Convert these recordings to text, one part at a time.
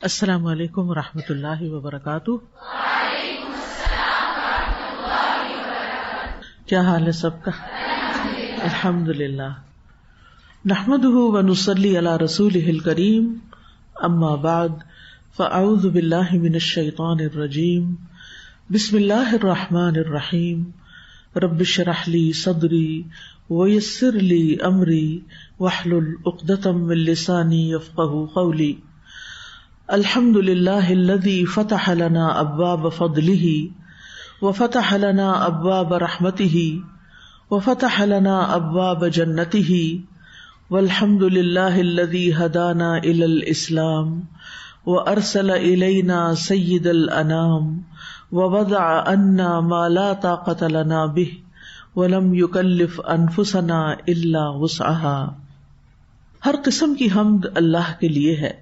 السلام علیکم ورحمۃ اللہ وبرکاتہ۔ وعلیکم السلام ورحمۃ اللہ وبرکاتہ۔ کیا حال ہے سب کا؟ الحمد للہ۔ نحمده ونصلی علی رسولہ الکریم، اما بعد فاعوذ باللہ من الشیطان الرجیم، بسم اللہ الرحمن الرحیم۔ رب اشرح لی صدری ویسر لی امری واحلل عقدۃ من لسانی یفقہوا قولی۔ الحمد للہ الذی فتح لنا ابواب فضلہ وفتح لنا ابواب رحمتہ وفتح لنا ابواب جنتہ، والحمد للہ الذی ہدانا الی الاسلام وارسل الینا سید الانام ووضع عنا ما لا طاقۃ لنا بہ ولم یکلف انفسنا الا وسعها۔ ہر قسم کی حمد اللہ کے لیے ہے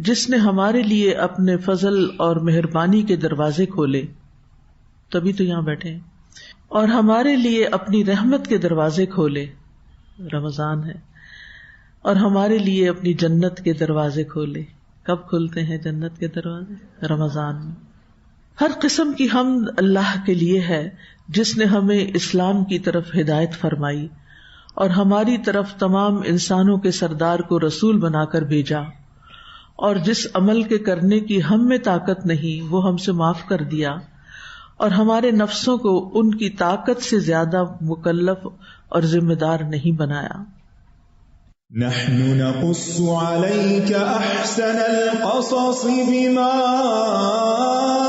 جس نے ہمارے لیے اپنے فضل اور مہربانی کے دروازے کھولے، تبھی تو یہاں بیٹھے ہیں، اور ہمارے لیے اپنی رحمت کے دروازے کھولے، رمضان ہے، اور ہمارے لیے اپنی جنت کے دروازے کھولے۔ کب کھلتے ہیں جنت کے دروازے؟ رمضان میں۔ ہر قسم کی حمد اللہ کے لیے ہے جس نے ہمیں اسلام کی طرف ہدایت فرمائی اور ہماری طرف تمام انسانوں کے سردار کو رسول بنا کر بھیجا، اور جس عمل کے کرنے کی ہم میں طاقت نہیں وہ ہم سے معاف کر دیا، اور ہمارے نفسوں کو ان کی طاقت سے زیادہ مکلف اور ذمہ دار نہیں بنایا۔ نحن نقص عليك احسن القصص بما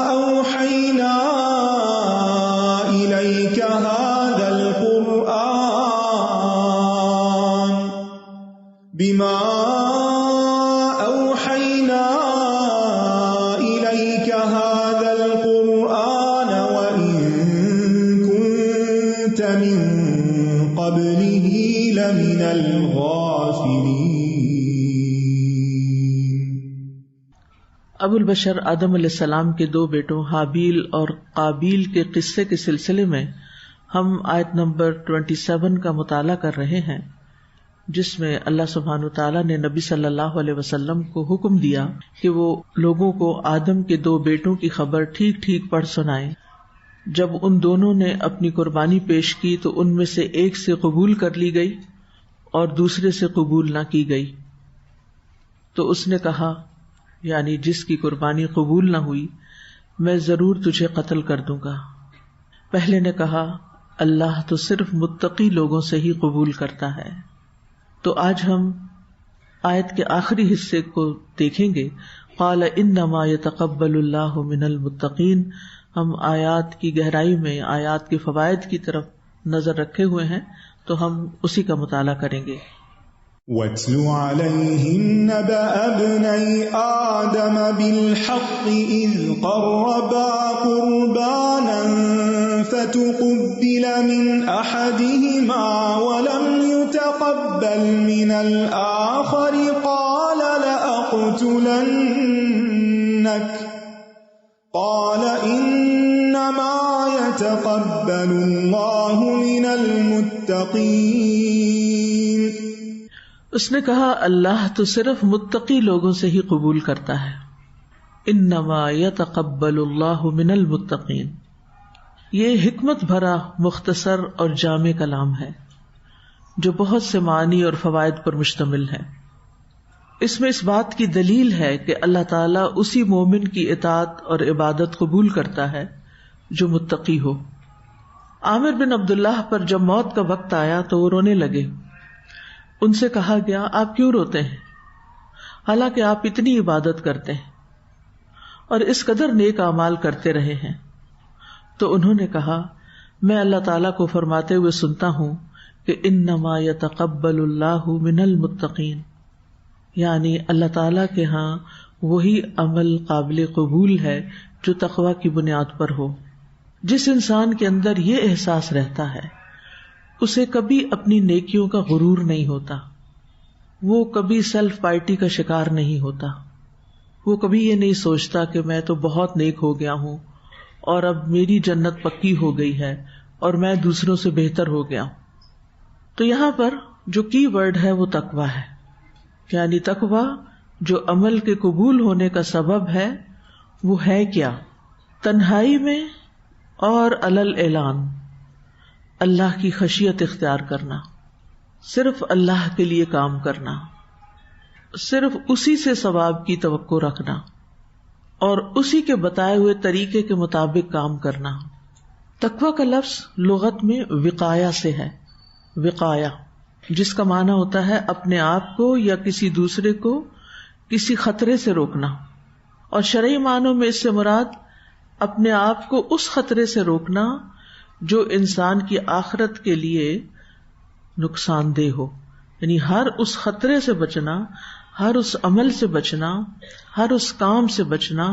اوحينا اليك هذا القرآن بما ابو البشر آدم علیہ السلام کے دو بیٹوں حابیل اور قابیل کے قصے کے سلسلے میں ہم آیت نمبر 27 کا مطالعہ کر رہے ہیں، جس میں اللہ سبحانہ وتعالیٰ نے نبی صلی اللہ علیہ وسلم کو حکم دیا کہ وہ لوگوں کو آدم کے دو بیٹوں کی خبر ٹھیک ٹھیک پڑھ سنائیں۔ جب ان دونوں نے اپنی قربانی پیش کی تو ان میں سے ایک سے قبول کر لی گئی اور دوسرے سے قبول نہ کی گئی۔ تو اس نے کہا، یعنی جس کی قربانی قبول نہ ہوئی، میں ضرور تجھے قتل کر دوں گا۔ پہلے نے کہا، اللہ تو صرف متقی لوگوں سے ہی قبول کرتا ہے۔ تو آج ہم آیت کے آخری حصے کو دیکھیں گے، قال انما یتقبل اللہ من المتقین۔ ہم آیات کی گہرائی میں آیات کے فوائد کی طرف نظر رکھے ہوئے ہیں، تو ہم اسی کا مطالعہ کریں گے۔ وَاتْلُ عَلَيْهِمْ نَبَأَ ابْنَيْ آدَمَ بِالْحَقِّ إِذْ قَرَّبَا قُرْبَانًا فَتُقُبِّلَ مِنْ أَحَدِهِمَا وَلَمْ يُتَقَبَّلْ مِنَ الْآخَرِ قَالَ لَأَقْتُلَنَّكَ قَالَ إِنَّمَا يَتَقَبَّلُ اللَّهُ مِنَ الْمُتَّقِينَ۔ اس نے کہا، اللہ تو صرف متقی لوگوں سے ہی قبول کرتا ہے۔ انما یتقبل اللہ من المتقین، یہ حکمت بھرا مختصر اور جامع کلام ہے جو بہت سے معنی اور فوائد پر مشتمل ہے۔ اس میں اس بات کی دلیل ہے کہ اللہ تعالیٰ اسی مومن کی اطاعت اور عبادت قبول کرتا ہے جو متقی ہو۔ عامر بن عبداللہ پر جب موت کا وقت آیا تو وہ رونے لگے۔ ان سے کہا گیا، آپ کیوں روتے ہیں حالانکہ آپ اتنی عبادت کرتے ہیں اور اس قدر نیک اعمال کرتے رہے ہیں؟ تو انہوں نے کہا، میں اللہ تعالیٰ کو فرماتے ہوئے سنتا ہوں کہ انما یتقبل اللہ من المتقین، یعنی اللہ تعالیٰ کے ہاں وہی عمل قابل قبول ہے جو تقوی کی بنیاد پر ہو۔ جس انسان کے اندر یہ احساس رہتا ہے اسے کبھی اپنی نیکیوں کا غرور نہیں ہوتا، وہ کبھی سیلف پائٹی کا شکار نہیں ہوتا، وہ کبھی یہ نہیں سوچتا کہ میں تو بہت نیک ہو گیا ہوں اور اب میری جنت پکی ہو گئی ہے اور میں دوسروں سے بہتر ہو گیا ہوں۔ تو یہاں پر جو کی ورڈ ہے وہ تقویٰ ہے، یعنی تقویٰ جو عمل کے قبول ہونے کا سبب ہے وہ ہے کیا؟ تنہائی میں اور علل اعلان اللہ کی خشیت اختیار کرنا، صرف اللہ کے لیے کام کرنا، صرف اسی سے ثواب کی توقع رکھنا اور اسی کے بتائے ہوئے طریقے کے مطابق کام کرنا۔ تقویٰ کا لفظ لغت میں وقایا سے ہے، وقایا جس کا معنی ہوتا ہے اپنے آپ کو یا کسی دوسرے کو کسی خطرے سے روکنا، اور شرعی معنوں میں اس سے مراد اپنے آپ کو اس خطرے سے روکنا جو انسان کی آخرت کے لیے نقصان دہ ہو، یعنی ہر اس خطرے سے بچنا، ہر اس عمل سے بچنا، ہر اس کام سے بچنا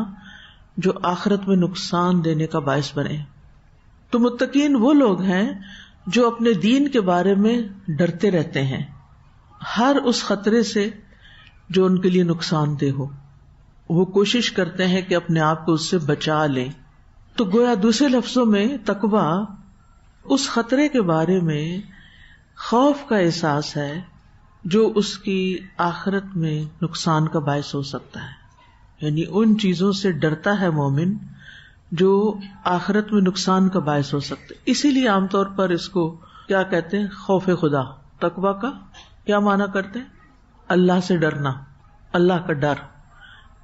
جو آخرت میں نقصان دینے کا باعث بنے۔ تو متقین وہ لوگ ہیں جو اپنے دین کے بارے میں ڈرتے رہتے ہیں ہر اس خطرے سے جو ان کے لیے نقصان دہ ہو، وہ کوشش کرتے ہیں کہ اپنے آپ کو اس سے بچا لیں۔ تو گویا دوسرے لفظوں میں تقویٰ اس خطرے کے بارے میں خوف کا احساس ہے جو اس کی آخرت میں نقصان کا باعث ہو سکتا ہے، یعنی ان چیزوں سے ڈرتا ہے مومن جو آخرت میں نقصان کا باعث ہو سکتے۔ اسی لیے عام طور پر اس کو کیا کہتے ہیں؟ خوف خدا۔ تقویٰ کا کیا معنی کرتے ہیں؟ اللہ سے ڈرنا، اللہ کا ڈر،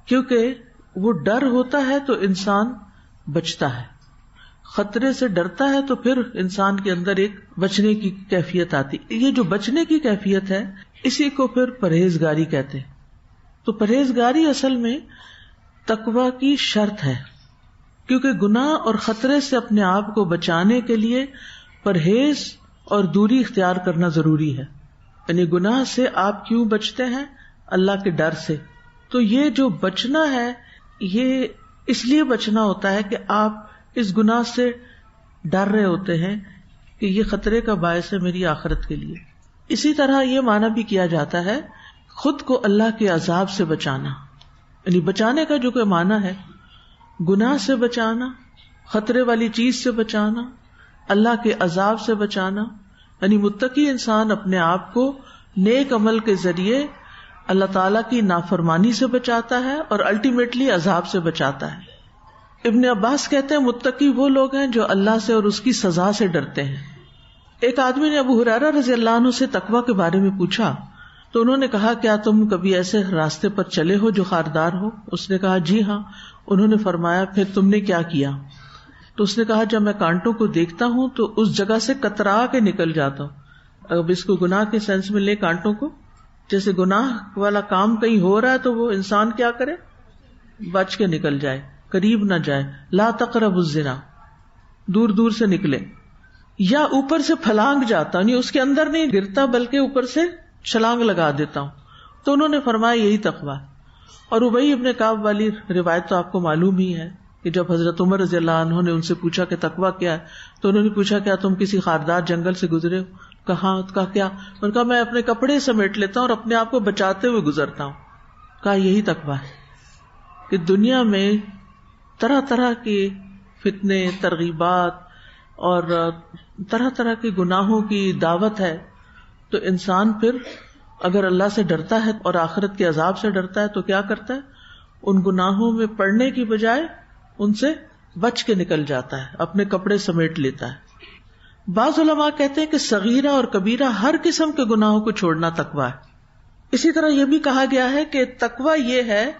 کیونکہ وہ ڈر ہوتا ہے تو انسان بچتا ہے، خطرے سے ڈرتا ہے تو پھر انسان کے اندر ایک بچنے کی کیفیت آتی۔ یہ جو بچنے کی کیفیت ہے اسی کو پھر پرہیزگاری کہتے ہیں۔ تو پرہیزگاری اصل میں تقویٰ کی شرط ہے، کیونکہ گناہ اور خطرے سے اپنے آپ کو بچانے کے لیے پرہیز اور دوری اختیار کرنا ضروری ہے۔ یعنی گناہ سے آپ کیوں بچتے ہیں؟ اللہ کے ڈر سے۔ تو یہ جو بچنا ہے یہ اس لیے بچنا ہوتا ہے کہ آپ اس گناہ سے ڈر رہے ہوتے ہیں کہ یہ خطرے کا باعث ہے میری آخرت کے لیے۔ اسی طرح یہ معنی بھی کیا جاتا ہے خود کو اللہ کے عذاب سے بچانا، یعنی بچانے کا جو کوئی معنی ہے گناہ سے بچانا، خطرے والی چیز سے بچانا، اللہ کے عذاب سے بچانا، یعنی متقی انسان اپنے آپ کو نیک عمل کے ذریعے اللہ تعالیٰ کی نافرمانی سے بچاتا ہے اور الٹیمیٹلی عذاب سے بچاتا ہے۔ ابن عباس کہتے ہیں متقی وہ لوگ ہیں جو اللہ سے اور اس کی سزا سے ڈرتے ہیں۔ ایک آدمی نے ابو ہریرہ رضی اللہ عنہ سے تقویٰ کے بارے میں پوچھا تو انہوں نے کہا کیا تم کبھی ایسے راستے پر چلے ہو جو خاردار ہو؟ اس نے کہا جی ہاں۔ انہوں نے فرمایا پھر تم نے کیا کیا؟ تو اس نے کہا جب میں کانٹوں کو دیکھتا ہوں تو اس جگہ سے کترا کے نکل جاتا ہوں۔ اب اس کو گناہ کے سینس میں لے کانٹوں کو، جیسے گناہ والا کام کہیں ہو رہا ہے تو وہ انسان کیا کرے؟ بچ کے نکل جائے، قریب نہ جائے۔ لا تقربوا الزنا، دور دور سے نکلے۔ یا اوپر سے پھلانگ جاتا ہوں، اس کے اندر نہیں گرتا بلکہ اوپر سے چھلانگ لگا دیتا ہوں۔ تو انہوں نے فرمایا یہی تقویٰ۔ اور ابی ابن کعب والی روایت تو آپ کو معلوم ہی ہے کہ جب حضرت عمر رضی اللہ عنہ نے ان سے پوچھا کہ تقویٰ کیا ہے تو انہوں نے پوچھا کیا تم کسی خاردار جنگل سے گزرے ہو؟ کہا کیا؟ انہوں نے کہا میں اپنے کپڑے سمیٹ لیتا ہوں اور اپنے آپ کو بچاتے ہوئے گزرتا ہوں۔ کہا یہی تقویٰ ہے کہ دنیا میں طرح طرح کے فتنے، ترغیبات اور طرح طرح کے گناہوں کی دعوت ہے، تو انسان پھر اگر اللہ سے ڈرتا ہے اور آخرت کے عذاب سے ڈرتا ہے تو کیا کرتا ہے؟ ان گناہوں میں پڑنے کی بجائے ان سے بچ کے نکل جاتا ہے، اپنے کپڑے سمیٹ لیتا ہے۔ بعض علماء کہتے ہیں کہ صغیرہ اور کبیرہ ہر قسم کے گناہوں کو چھوڑنا تقویٰ ہے۔ اسی طرح یہ بھی کہا گیا ہے کہ تقویٰ یہ ہے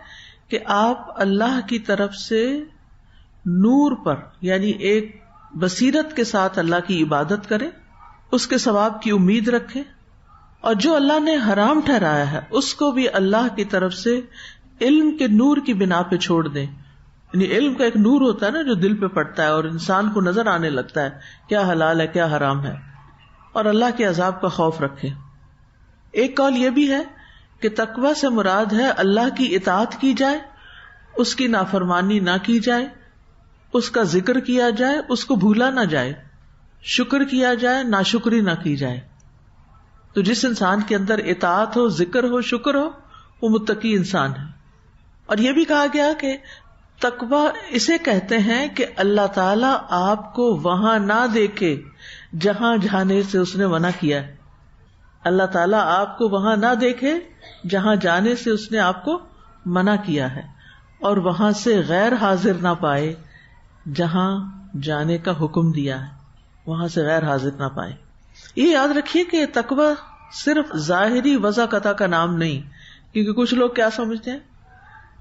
کہ آپ اللہ کی طرف سے نور پر، یعنی ایک بصیرت کے ساتھ اللہ کی عبادت کریں، اس کے ثواب کی امید رکھیں، اور جو اللہ نے حرام ٹھہرایا ہے اس کو بھی اللہ کی طرف سے علم کے نور کی بنا پہ چھوڑ دیں۔ یعنی علم کا ایک نور ہوتا ہے نا جو دل پہ پڑتا ہے اور انسان کو نظر آنے لگتا ہے کیا حلال ہے کیا حرام ہے، اور اللہ کے عذاب کا خوف رکھیں۔ ایک قول یہ بھی ہے کہ تقویٰ سے مراد ہے اللہ کی اطاعت کی جائے، اس کی نافرمانی نہ کی جائے، اس کا ذکر کیا جائے، اس کو بھولا نہ جائے، شکر کیا جائے، ناشکری نہ کی جائے۔ تو جس انسان کے اندر اطاعت ہو، ذکر ہو، شکر ہو، وہ متقی انسان ہے۔ اور یہ بھی کہا گیا کہ تقویٰ اسے کہتے ہیں کہ اللہ تعالیٰ آپ کو وہاں نہ دیکھے جہاں جانے سے اس نے منع کیا ہے۔ اللہ تعالیٰ آپ کو وہاں نہ دیکھے جہاں جانے سے اس نے آپ کو منع کیا ہے اور وہاں سے غیر حاضر نہ پائے جہاں جانے کا حکم دیا ہے، وہاں سے غیر حاضر نہ پائے. یہ یاد رکھیے کہ تقوی صرف ظاہری وضاقتہ کا نام نہیں، کیونکہ کچھ لوگ کیا سمجھتے ہیں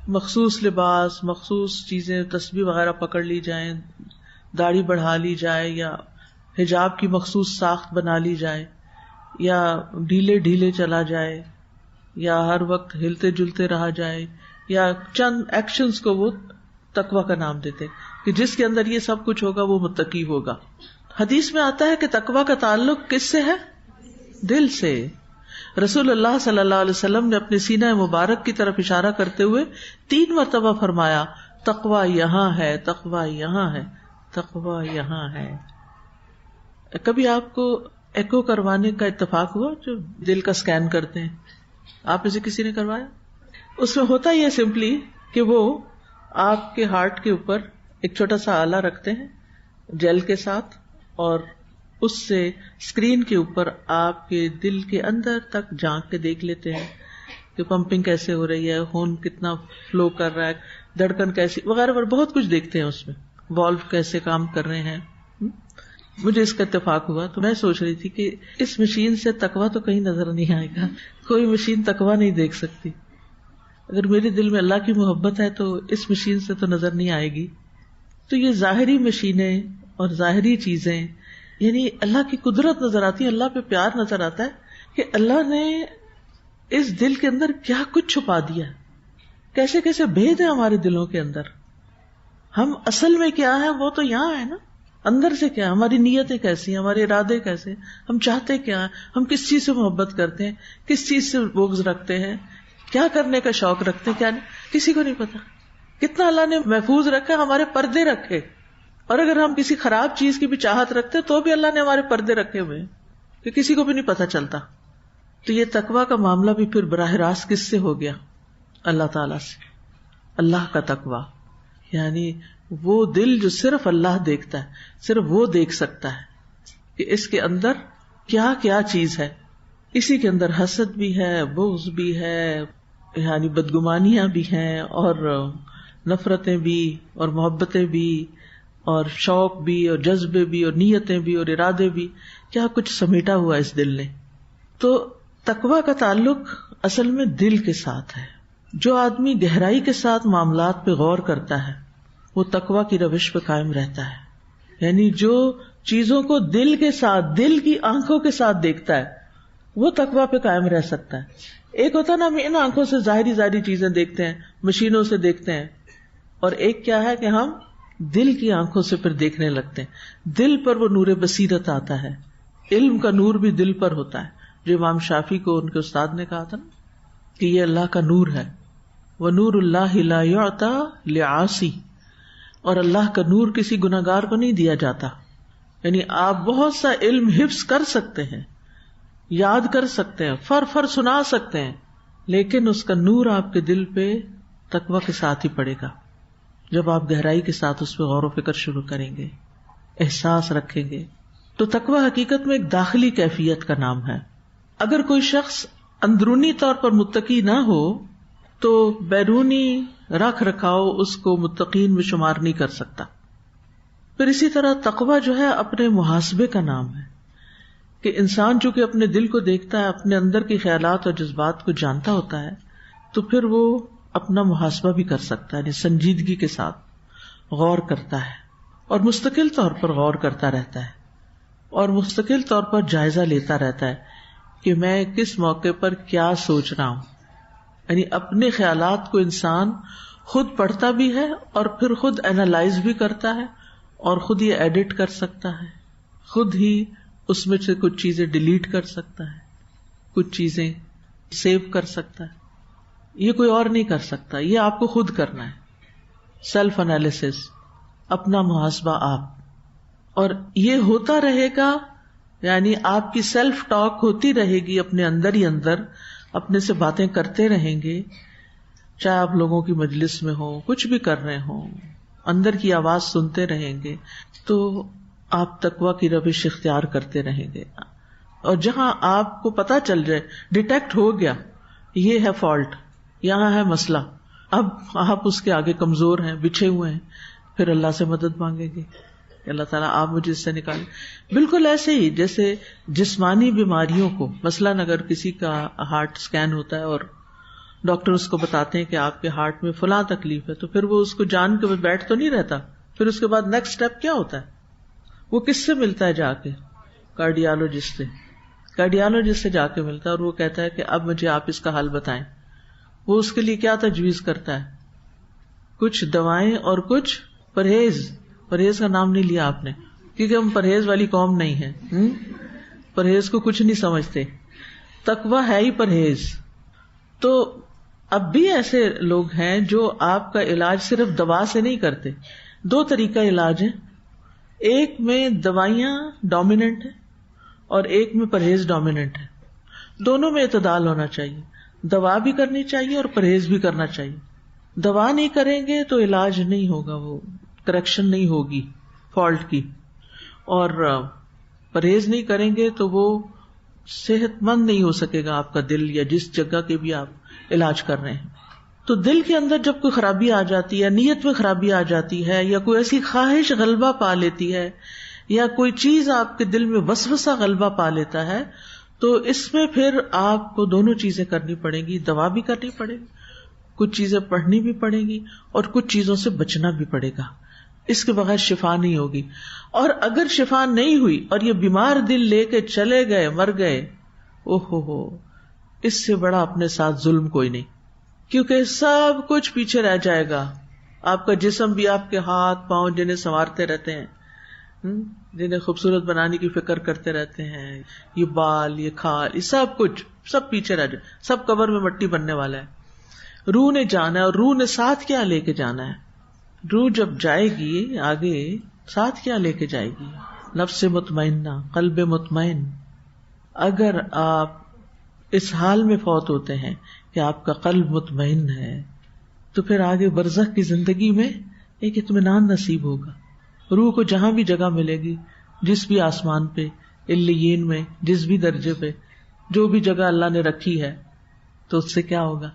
مخصوص لباس، مخصوص چیزیں، تسبیح وغیرہ پکڑ لی جائیں، داڑھی بڑھا لی جائے، یا حجاب کی مخصوص ساخت بنا لی جائے، یا ڈھیلے ڈھیلے چلا جائے، یا ہر وقت ہلتے جلتے رہا جائے، یا چند ایکشنز کو وہ تقوی کا نام دیتے کہ جس کے اندر یہ سب کچھ ہوگا وہ متقی ہوگا. حدیث میں آتا ہے کہ تقوی کا تعلق کس سے ہے؟ دل سے. رسول اللہ صلی اللہ علیہ وسلم نے اپنے سینہ مبارک کی طرف اشارہ کرتے ہوئے 3 مرتبہ فرمایا تقوی یہاں ہے، تقوی یہاں ہے، تقوی یہاں ہے. کبھی آپ کو ایکو کروانے کا اتفاق ہوا جو دل کا سکین کرتے ہیں؟ آپ اسے کسی نے کروایا؟ اس میں ہوتا یہ سمپلی کہ وہ آپ کے ہارٹ کے اوپر ایک چھوٹا سا آلہ رکھتے ہیں جیل کے ساتھ، اور اس سے اسکرین کے اوپر آپ کے دل کے اندر تک جھانک کے دیکھ لیتے ہیں کہ پمپنگ کیسے ہو رہی ہے، خون کتنا فلو کر رہا ہے، دھڑکن کیسی وغیرہ وغیرہ، بہت کچھ دیکھتے ہیں اس میں، والو کیسے کام کر رہے ہیں. مجھے اس کا اتفاق ہوا تو میں سوچ رہی تھی کہ اس مشین سے تقویٰ تو کہیں نظر نہیں آئے گا، کوئی مشین تقویٰ نہیں دیکھ سکتی. اگر میرے دل میں اللہ کی محبت ہے تو اس مشین سے تو نظر نہیں آئے گی. تو یہ ظاہری مشینیں اور ظاہری چیزیں، یعنی اللہ کی قدرت نظر آتی ہے، اللہ پہ پیار نظر آتا ہے کہ اللہ نے اس دل کے اندر کیا کچھ چھپا دیا، کیسے کیسے بھید ہیں ہمارے دلوں کے اندر. ہم اصل میں کیا ہے وہ تو یہاں ہے نا، اندر سے کیا، ہماری نیتیں کیسی ہیں، ہمارے ارادے کیسے، ہم چاہتے کیا ہیں، ہم کس چیز سے محبت کرتے ہیں، کس چیز سے بغض رکھتے ہیں، کیا کرنے کا شوق رکھتے ہیں، کیا نہیں، کسی کو نہیں پتا. کتنا اللہ نے محفوظ رکھا، ہمارے پردے رکھے. اور اگر ہم کسی خراب چیز کی بھی چاہت رکھتے تو بھی اللہ نے ہمارے پردے رکھے ہوئے کہ کسی کو بھی نہیں پتا چلتا. تو یہ تقویٰ کا معاملہ بھی پھر براہ راست کس سے ہو گیا؟ اللہ تعالی سے. اللہ کا تقویٰ یعنی وہ دل جو صرف اللہ دیکھتا ہے، صرف وہ دیکھ سکتا ہے کہ اس کے اندر کیا کیا چیز ہے. اسی کے اندر حسد بھی ہے، بغض بھی ہے، یعنی بدگمانیاں بھی ہیں، اور نفرتیں بھی، اور محبتیں بھی، اور شوق بھی، اور جذبے بھی، اور نیتیں بھی، اور ارادے بھی، کیا کچھ سمیٹا ہوا اس دل نے. تو تقویٰ کا تعلق اصل میں دل کے ساتھ ہے. جو آدمی گہرائی کے ساتھ معاملات پہ غور کرتا ہے وہ تقویٰ کی روش پہ قائم رہتا ہے. یعنی جو چیزوں کو دل کے ساتھ، دل کی آنکھوں کے ساتھ دیکھتا ہے وہ تقویٰ پہ قائم رہ سکتا ہے. ایک ہوتا نا ہم ان آنکھوں سے ظاہری چیزیں دیکھتے ہیں، مشینوں سے دیکھتے ہیں، اور ایک کیا ہے کہ ہم دل کی آنکھوں سے پھر دیکھنے لگتے ہیں. دل پر وہ نور بصیرت آتا ہے. علم کا نور بھی دل پر ہوتا ہے، جو امام شافعی کو ان کے استاد نے کہا تھا نا کہ یہ اللہ کا نور ہے. وَنُورُ اللَّهِ لَا يُعْطَى لِعَاصِي، اور اللہ کا نور کسی گناہگار کو نہیں دیا جاتا. یعنی آپ بہت سا علم حفظ کر سکتے ہیں، یاد کر سکتے ہیں، فر سنا سکتے ہیں، لیکن اس کا نور آپ کے دل پہ تقویٰ کے ساتھ ہی پڑے گا. جب آپ گہرائی کے ساتھ اس پہ غور و فکر شروع کریں گے، احساس رکھیں گے. تو تقویٰ حقیقت میں ایک داخلی کیفیت کا نام ہے. اگر کوئی شخص اندرونی طور پر متقی نہ ہو تو بیرونی رکھ رکھاؤ اس کو متقین میں شمار نہیں کر سکتا. پھر اسی طرح تقویٰ جو ہے اپنے محاسبے کا نام ہے کہ انسان چونکہ اپنے دل کو دیکھتا ہے، اپنے اندر کے خیالات اور جذبات کو جانتا ہوتا ہے، تو پھر وہ اپنا محاسبہ بھی کر سکتا ہے. یعنی سنجیدگی کے ساتھ غور کرتا ہے اور مستقل طور پر غور کرتا رہتا ہے اور مستقل طور پر جائزہ لیتا رہتا ہے کہ میں کس موقع پر کیا سوچ رہا ہوں. یعنی اپنے خیالات کو انسان خود پڑھتا بھی ہے اور پھر خود اینالائز بھی کرتا ہے اور خود یہ ایڈٹ کر سکتا ہے، خود ہی اس میں سے کچھ چیزیں ڈیلیٹ کر سکتا ہے، کچھ چیزیں سیو کر سکتا ہے. یہ کوئی اور نہیں کر سکتا، یہ آپ کو خود کرنا ہے. سیلف انالیسس، اپنا محاسبہ آپ. اور یہ ہوتا رہے گا، یعنی آپ کی سیلف ٹاک ہوتی رہے گی اپنے اندر ہی اندر، اپنے سے باتیں کرتے رہیں گے، چاہے آپ لوگوں کی مجلس میں ہو، کچھ بھی کر رہے ہوں، اندر کی آواز سنتے رہیں گے تو آپ تقویٰ کی روش اختیار کرتے رہیں گے. اور جہاں آپ کو پتا چل جائے، ڈیٹیکٹ ہو گیا یہ ہے فالٹ، یہاں ہے مسئلہ، اب آپ اس کے آگے کمزور ہیں، بچھے ہوئے ہیں، پھر اللہ سے مدد مانگیں گے کہ اللہ تعالیٰ آپ مجھے اس سے نکالیں. بالکل ایسے ہی جیسے جسمانی بیماریوں کو، مثلاً اگر کسی کا ہارٹ اسکین ہوتا ہے اور ڈاکٹر اس کو بتاتے ہیں کہ آپ کے ہارٹ میں فلاں تکلیف ہے، تو پھر وہ اس کو جان کے بیٹھ تو نہیں رہتا. پھر اس کے بعد نیکسٹ اسٹیپ کیا ہوتا ہے؟ وہ کس سے ملتا ہے؟ جا کے کارڈیالوجسٹ سے. کارڈیالوجسٹ سے جا کے ملتا ہے اور وہ کہتا ہے کہ اب مجھے آپ اس کا حل بتائیں. وہ اس کے لیے کیا تجویز کرتا ہے؟ کچھ دوائیں اور کچھ پرہیز. پرہیز کا نام نہیں لیا آپ نے، کیونکہ ہم پرہیز والی قوم نہیں ہیں. پرہیز کو کچھ نہیں سمجھتے. تقویٰ ہے ہی پرہیز. تو اب بھی ایسے لوگ ہیں جو آپ کا علاج صرف دوا سے نہیں کرتے. دو طریقہ علاج ہے، ایک میں دوائیاں ڈومیننٹ ہیں اور ایک میں پرہیز ڈومیننٹ ہے. دونوں میں اعتدال ہونا چاہیے. دوا بھی کرنی چاہیے اور پرہیز بھی کرنا چاہیے. دوا نہیں کریں گے تو علاج نہیں ہوگا، وہ کریکشن نہیں ہوگی فالٹ کی. اور پرہیز نہیں کریں گے تو وہ صحت مند نہیں ہو سکے گا آپ کا دل، یا جس جگہ کے بھی آپ علاج کر رہے ہیں. تو دل کے اندر جب کوئی خرابی آ جاتی ہے، نیت میں خرابی آ جاتی ہے، یا کوئی ایسی خواہش غلبہ پا لیتی ہے، یا کوئی چیز آپ کے دل میں وسوسہ غلبہ پا لیتا ہے، تو اس میں پھر آپ کو دونوں چیزیں کرنی پڑیں گی. دوا بھی کرنی پڑے گی، کچھ چیزیں پڑھنی بھی پڑیں گی، اور کچھ چیزوں سے بچنا بھی پڑے گا. اس کے بغیر شفا نہیں ہوگی. اور اگر شفا نہیں ہوئی اور یہ بیمار دل لے کے چلے گئے، مر گئے، ہو اس سے بڑا اپنے ساتھ ظلم کوئی نہیں. کیونکہ سب کچھ پیچھے رہ جائے گا. آپ کا جسم بھی، آپ کے ہاتھ پاؤں جنہیں سنوارتے رہتے ہیں، جنہیں خوبصورت بنانے کی فکر کرتے رہتے ہیں، یہ بال، یہ کھال، یہ سب کچھ سب پیچھے رہ جائے. سب قبر میں مٹی بننے والا ہے. روح نے جانا ہے، اور روح نے ساتھ کیا لے کے جانا ہے؟ روح جب جائے گی آگے، ساتھ کیا لے کے جائے گی؟ نفس مطمئنہ، قلب مطمئن. اگر آپ اس حال میں فوت ہوتے ہیں کہ آپ کا قلب مطمئن ہے، تو پھر آگے برزخ کی زندگی میں ایک اطمینان نصیب ہوگا. روح کو جہاں بھی جگہ ملے گی، جس بھی آسمان پہ، علیین میں، جس بھی درجے پہ، جو بھی جگہ اللہ نے رکھی ہے، تو اس سے کیا ہوگا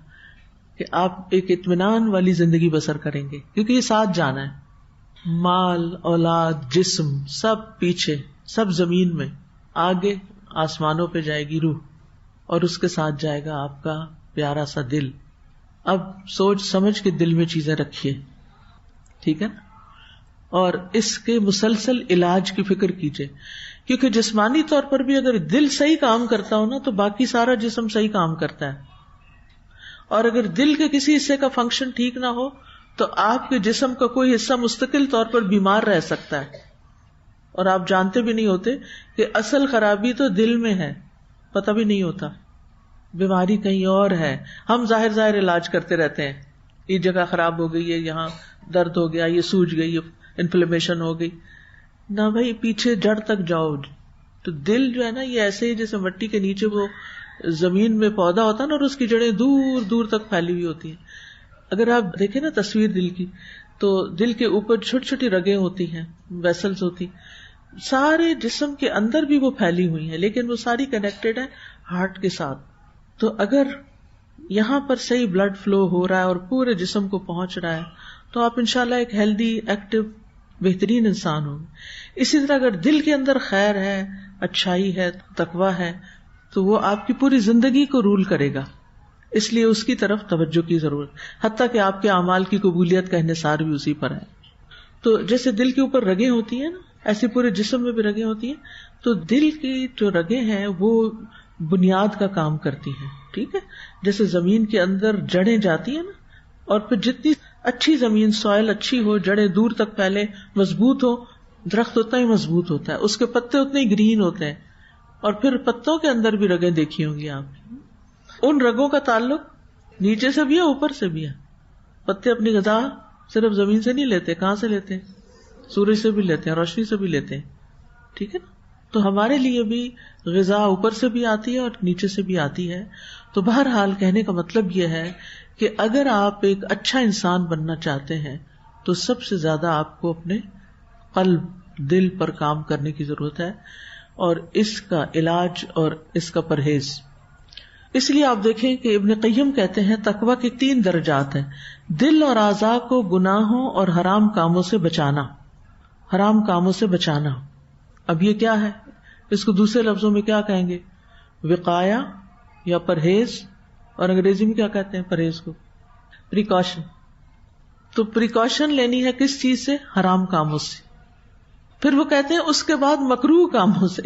کہ آپ ایک اطمینان والی زندگی بسر کریں گے. کیونکہ یہ ساتھ جانا ہے. مال، اولاد، جسم سب پیچھے، سب زمین میں. آگے آسمانوں پہ جائے گی روح، اور اس کے ساتھ جائے گا آپ کا پیارا سا دل. اب سوچ سمجھ کے دل میں چیزیں رکھیے، ٹھیک ہے نا؟ اور اس کے مسلسل علاج کی فکر کیجیے. کیونکہ جسمانی طور پر بھی اگر دل صحیح کام کرتا ہو نا، تو باقی سارا جسم صحیح کام کرتا ہے. اور اگر دل کے کسی حصے کا فنکشن ٹھیک نہ ہو، تو آپ کے جسم کا کوئی حصہ مستقل طور پر بیمار رہ سکتا ہے، اور آپ جانتے بھی نہیں ہوتے کہ اصل خرابی تو دل میں ہے، پتہ بھی نہیں ہوتا. بیماری کہیں اور ہے. ہم ظاہر علاج کرتے رہتے ہیں، یہ جگہ خراب ہو گئی ہے، یہاں درد ہو گیا، یہ سوج گئی، یہ انفلیمیشن ہو گئی. نہ بھائی، پیچھے جڑ تک جاؤ. تو دل جو ہے نا، یہ ایسے ہی جیسے مٹی کے نیچے وہ زمین میں پودا ہوتا ہے نا، اور اس کی جڑیں دور دور تک پھیلی ہوئی ہوتی ہیں. اگر آپ دیکھیں نا تصویر دل کی، تو دل کے اوپر چھوٹی چھوٹی رگیں ہوتی ہیں، ویسلز ہوتی، سارے جسم کے اندر بھی وہ پھیلی ہوئی ہیں، لیکن وہ ساری کنیکٹڈ ہے ہارٹ کے ساتھ. تو اگر یہاں پر صحیح بلڈ فلو ہو رہا ہے اور پورے جسم کو پہنچ رہا ہے، تو آپ انشاءاللہ ایک ہیلدی، ایکٹیو، بہترین انسان ہوں. اسی طرح اگر دل کے اندر خیر ہے، اچھائی ہے، تقویٰ ہے، تو وہ آپ کی پوری زندگی کو رول کرے گا. اس لیے اس کی طرف توجہ کی ضرورت، حتیٰ کہ آپ کے اعمال کی قبولیت کا انحصار بھی اسی پر ہے. تو جیسے دل کے اوپر رگیں ہوتی ہیں نا، ایسے پورے جسم میں بھی رگیں ہوتی ہیں. تو دل کی جو رگیں ہیں وہ بنیاد کا کام کرتی ہیں، ٹھیک ہے. جیسے زمین کے اندر جڑیں جاتی ہیں نا، اور پھر جتنی اچھی زمین، سوائل اچھی ہو، جڑیں دور تک پھیلے، مضبوط ہو، درخت اتنا ہی مضبوط ہوتا ہے، اس کے پتے اتنے ہی گرین ہوتے ہیں. اور پھر پتوں کے اندر بھی رگیں دیکھی ہوں گی آپ. ان رگوں کا تعلق نیچے سے بھی ہے، اوپر سے بھی ہے. پتے اپنی غذا صرف زمین سے نہیں لیتے، کہاں سے لیتے ہیں؟ سورج سے بھی لیتے ہیں، روشنی سے بھی لیتے ہیں، ٹھیک ہے نا. تو ہمارے لیے بھی غذا اوپر سے بھی آتی ہے اور نیچے سے بھی آتی ہے. تو بہرحال کہنے کا مطلب یہ ہے کہ اگر آپ ایک اچھا انسان بننا چاہتے ہیں، تو سب سے زیادہ آپ کو اپنے قلب، دل پر کام کرنے کی ضرورت ہے، اور اس کا علاج اور اس کا پرہیز. اس لیے آپ دیکھیں کہ ابن قیم کہتے ہیں تقویٰ کے 3 درجات ہیں. دل اور اعضاء کو گناہوں اور حرام کاموں سے بچانا. حرام کاموں سے بچانا. اب یہ کیا ہے؟ اس کو دوسرے لفظوں میں کیا کہیں گے؟ وقایا یا پرہیز. اور انگریزی میں کیا کہتے ہیں پرہیز کو؟ پریکاشن. تو پریکاشن لینی ہے کس چیز سے؟ حرام کاموں سے. پھر وہ کہتے ہیں اس کے بعد مکروہ کاموں سے.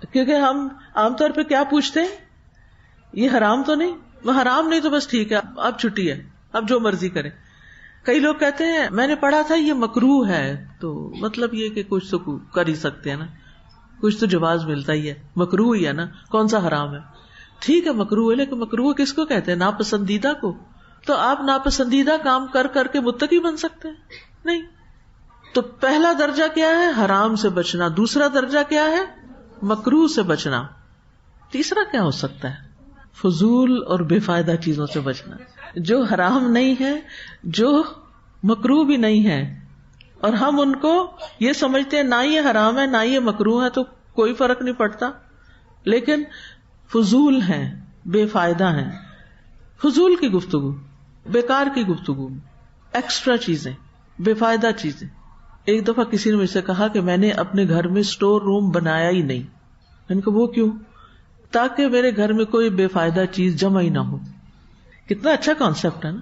کیونکہ ہم عام طور پہ کیا پوچھتے ہیں؟ یہ حرام تو نہیں؟ وہ حرام نہیں تو بس ٹھیک ہے، اب چھٹی ہے، اب جو مرضی کریں. کئی لوگ کہتے ہیں میں نے پڑھا تھا یہ مکروہ ہے، تو مطلب یہ کہ کچھ تو کر ہی سکتے ہیں نا، کچھ تو جواز ملتا ہی ہے، مکروہ ہی ہے نا، کون سا حرام ہے؟ ٹھیک ہے مکروہ ہے، لیکن مکروہ کس کو کہتے ہیں؟ ناپسندیدہ کو. تو آپ ناپسندیدہ کام کر کر کے متقی بن سکتے ہیں؟ نہیں. تو پہلا درجہ کیا ہے؟ حرام سے بچنا. دوسرا درجہ کیا ہے؟ مکروہ سے بچنا. تیسرا کیا ہو سکتا ہے؟ فضول اور بے فائدہ چیزوں سے بچنا، جو حرام نہیں ہے، جو مکروہ بھی نہیں ہے، اور ہم ان کو یہ سمجھتے ہیں نہ یہ حرام ہے نہ یہ مکروہ ہے، تو کوئی فرق نہیں پڑتا، لیکن فضول ہیں، بے فائدہ ہیں. فضول کی گفتگو، بیکار کی گفتگو، ایکسٹرا چیزیں، بے فائدہ چیزیں. ایک دفعہ کسی نے مجھ سے کہا کہ میں نے اپنے گھر میں اسٹور روم بنایا ہی نہیں. میں نے کہا وہ کیوں؟ تاکہ میرے گھر میں کوئی بے فائدہ چیز جمع ہی نہ ہو. کتنا اچھا کانسیپٹ ہے نا.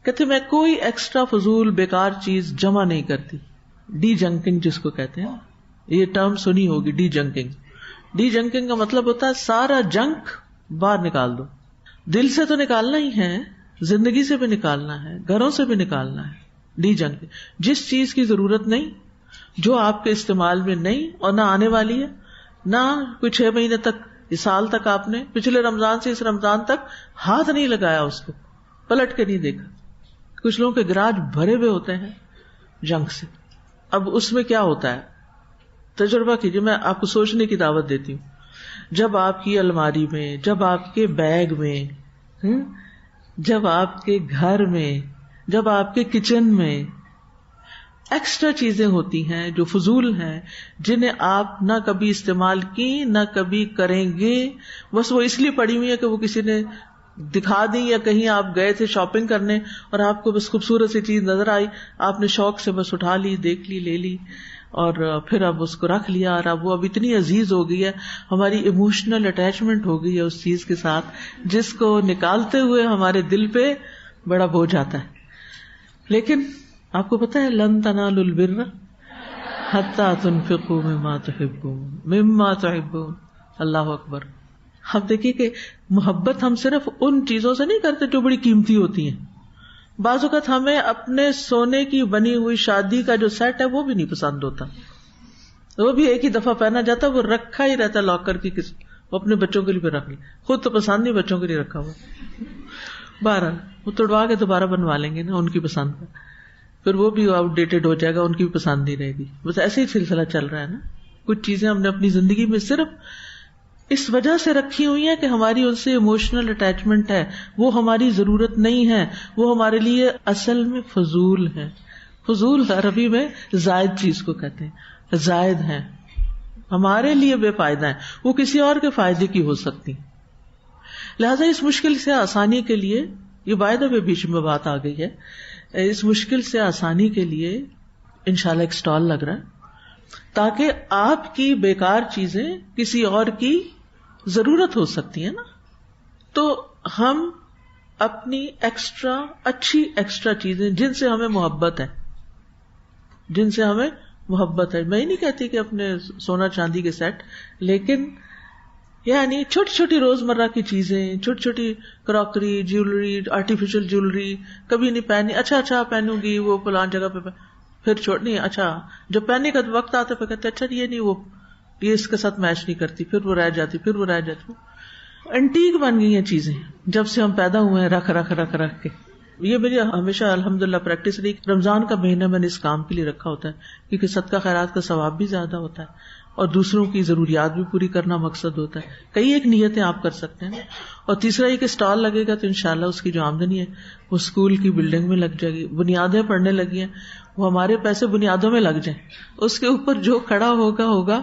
کہتے میں کوئی ایکسٹرا فضول بیکار چیز جمع نہیں کرتی. ڈی جنکنگ جس کو کہتے ہیں، یہ ٹرم سنی ہوگی، ڈی جنکنگ. ڈی جنکنگ کا مطلب ہوتا ہے سارا جنک باہر نکال دو. دل سے تو نکالنا ہی ہے، زندگی سے بھی نکالنا ہے، گھروں سے بھی نکالنا ہے. ڈی جنکنگ، جس چیز کی ضرورت نہیں، جو آپ کے استعمال میں نہیں اور نہ آنے والی ہے، نہ کوئی 6 مہینے تک، اس سال تک آپ نے پچھلے رمضان سے اس رمضان تک ہاتھ نہیں لگایا، اس کو پلٹ کے نہیں دیکھا. کچھ لوگوں کے گراج بھرے ہوئے ہوتے ہیں جنک سے. اب اس میں کیا ہوتا ہے؟ تجربہ کیجیے، میں آپ کو سوچنے کی دعوت دیتی ہوں. جب آپ کی الماری میں، جب آپ کے بیگ میں، جب آپ کے گھر میں، جب آپ کے کچن میں ایکسٹرا چیزیں ہوتی ہیں جو فضول ہیں، جنہیں آپ نہ کبھی استعمال کی نہ کبھی کریں گے، بس وہ اس لیے پڑی ہوئی ہے کہ وہ کسی نے دکھا دی، یا کہیں آپ گئے تھے شاپنگ کرنے اور آپ کو بس خوبصورت سی چیز نظر آئی، آپ نے شوق سے بس اٹھا لی، دیکھ لی، لے لی، اور پھر اب اس کو رکھ لیا، اور اب وہ اب اتنی عزیز ہو گئی ہے، ہماری ایموشنل اٹیچمنٹ ہو گئی ہے اس چیز کے ساتھ، جس کو نکالتے ہوئے ہمارے دل پہ بڑا بوجھ آتا ہے. لیکن آپ کو پتا ہے لن تنالوا البر حتی تنفقوا مما تحبون. اللہ اکبر. اب دیکھیے کہ محبت ہم صرف ان چیزوں سے نہیں کرتے جو بڑی قیمتی ہوتی ہیں. بعض اوقات ہمیں اپنے سونے کی بنی ہوئی شادی کا جو سیٹ ہے وہ بھی نہیں پسند ہوتا، وہ بھی ایک ہی دفعہ پہنا جاتا، وہ رکھا ہی رہتا لاکر کی، وہ اپنے بچوں کے لیے بھی رکھ لی، خود تو پسند نہیں، بچوں کے لیے رکھا ہوا. بہرحال وہ توڑوا کے دوبارہ بنوا لیں گے نا ان کی پسند کا، پھر وہ بھی آؤٹ ڈیٹڈ ہو جائے گا، ان کی بھی پسند نہیں رہے گی. بس ایسے ہی سلسلہ چل رہا ہے نا. کچھ چیزیں ہم نے اپنی زندگی میں صرف اس وجہ سے رکھی ہوئی ہیں کہ ہماری ان سے ایموشنل اٹیچمنٹ ہے، وہ ہماری ضرورت نہیں ہے، وہ ہمارے لیے اصل میں فضول ہے. فضول عربی میں زائد چیز کو کہتے ہیں، زائد ہیں، ہمارے لیے بے فائدہ ہیں، وہ کسی اور کے فائدے کی ہو سکتی. لہذا اس مشکل سے آسانی کے لیے، یہ باعث میں بیچ میں بات آ گئی ہے، اس مشکل سے آسانی کے لیے انشاءاللہ ایک سٹال لگ رہا ہے، تاکہ آپ کی بیکار چیزیں کسی اور کی ضرورت ہو سکتی ہے نا. تو ہم اپنی اچھی ایکسٹرا چیزیں جن سے ہمیں محبت ہے، میں نہیں کہتی کہ اپنے سونا چاندی کے سیٹ، لیکن یعنی چھوٹی چھوٹی روزمرہ کی چیزیں، چھوٹی چھوٹی کراکری، جیولری، آرٹیفیشل جیولری کبھی نہیں پہنی، اچھا پہنوں گی، وہ فلان جگہ پہ پھر چھوڑنی، اچھا جب پہننے کا وقت آتا ہے پھر کہتے اچھا یہ نہیں، وہ یہ اس کے ساتھ میچ نہیں کرتی، پھر وہ رہ جاتی. اینٹیک بن گئی ہیں چیزیں جب سے ہم پیدا ہوئے ہیں، رکھ کے. یہ میری ہمیشہ الحمدللہ پریکٹس رہی. رمضان کا مہینہ میں نے اس کام کے لیے رکھا ہوتا ہے کیونکہ صدقہ خیرات کا ثواب بھی زیادہ ہوتا ہے اور دوسروں کی ضروریات بھی پوری کرنا مقصد ہوتا ہے. کئی ایک نیتیں آپ کر سکتے ہیں. اور تیسرا یہ کہ اسٹال لگے گا تو انشاءاللہ اس کی جو آمدنی ہے وہ اسکول کی بلڈنگ میں لگ جائے گی. بنیادیں پڑنے لگی ہیں، وہ ہمارے پیسے بنیادوں میں لگ جائیں، اس کے اوپر جو کھڑا ہوگا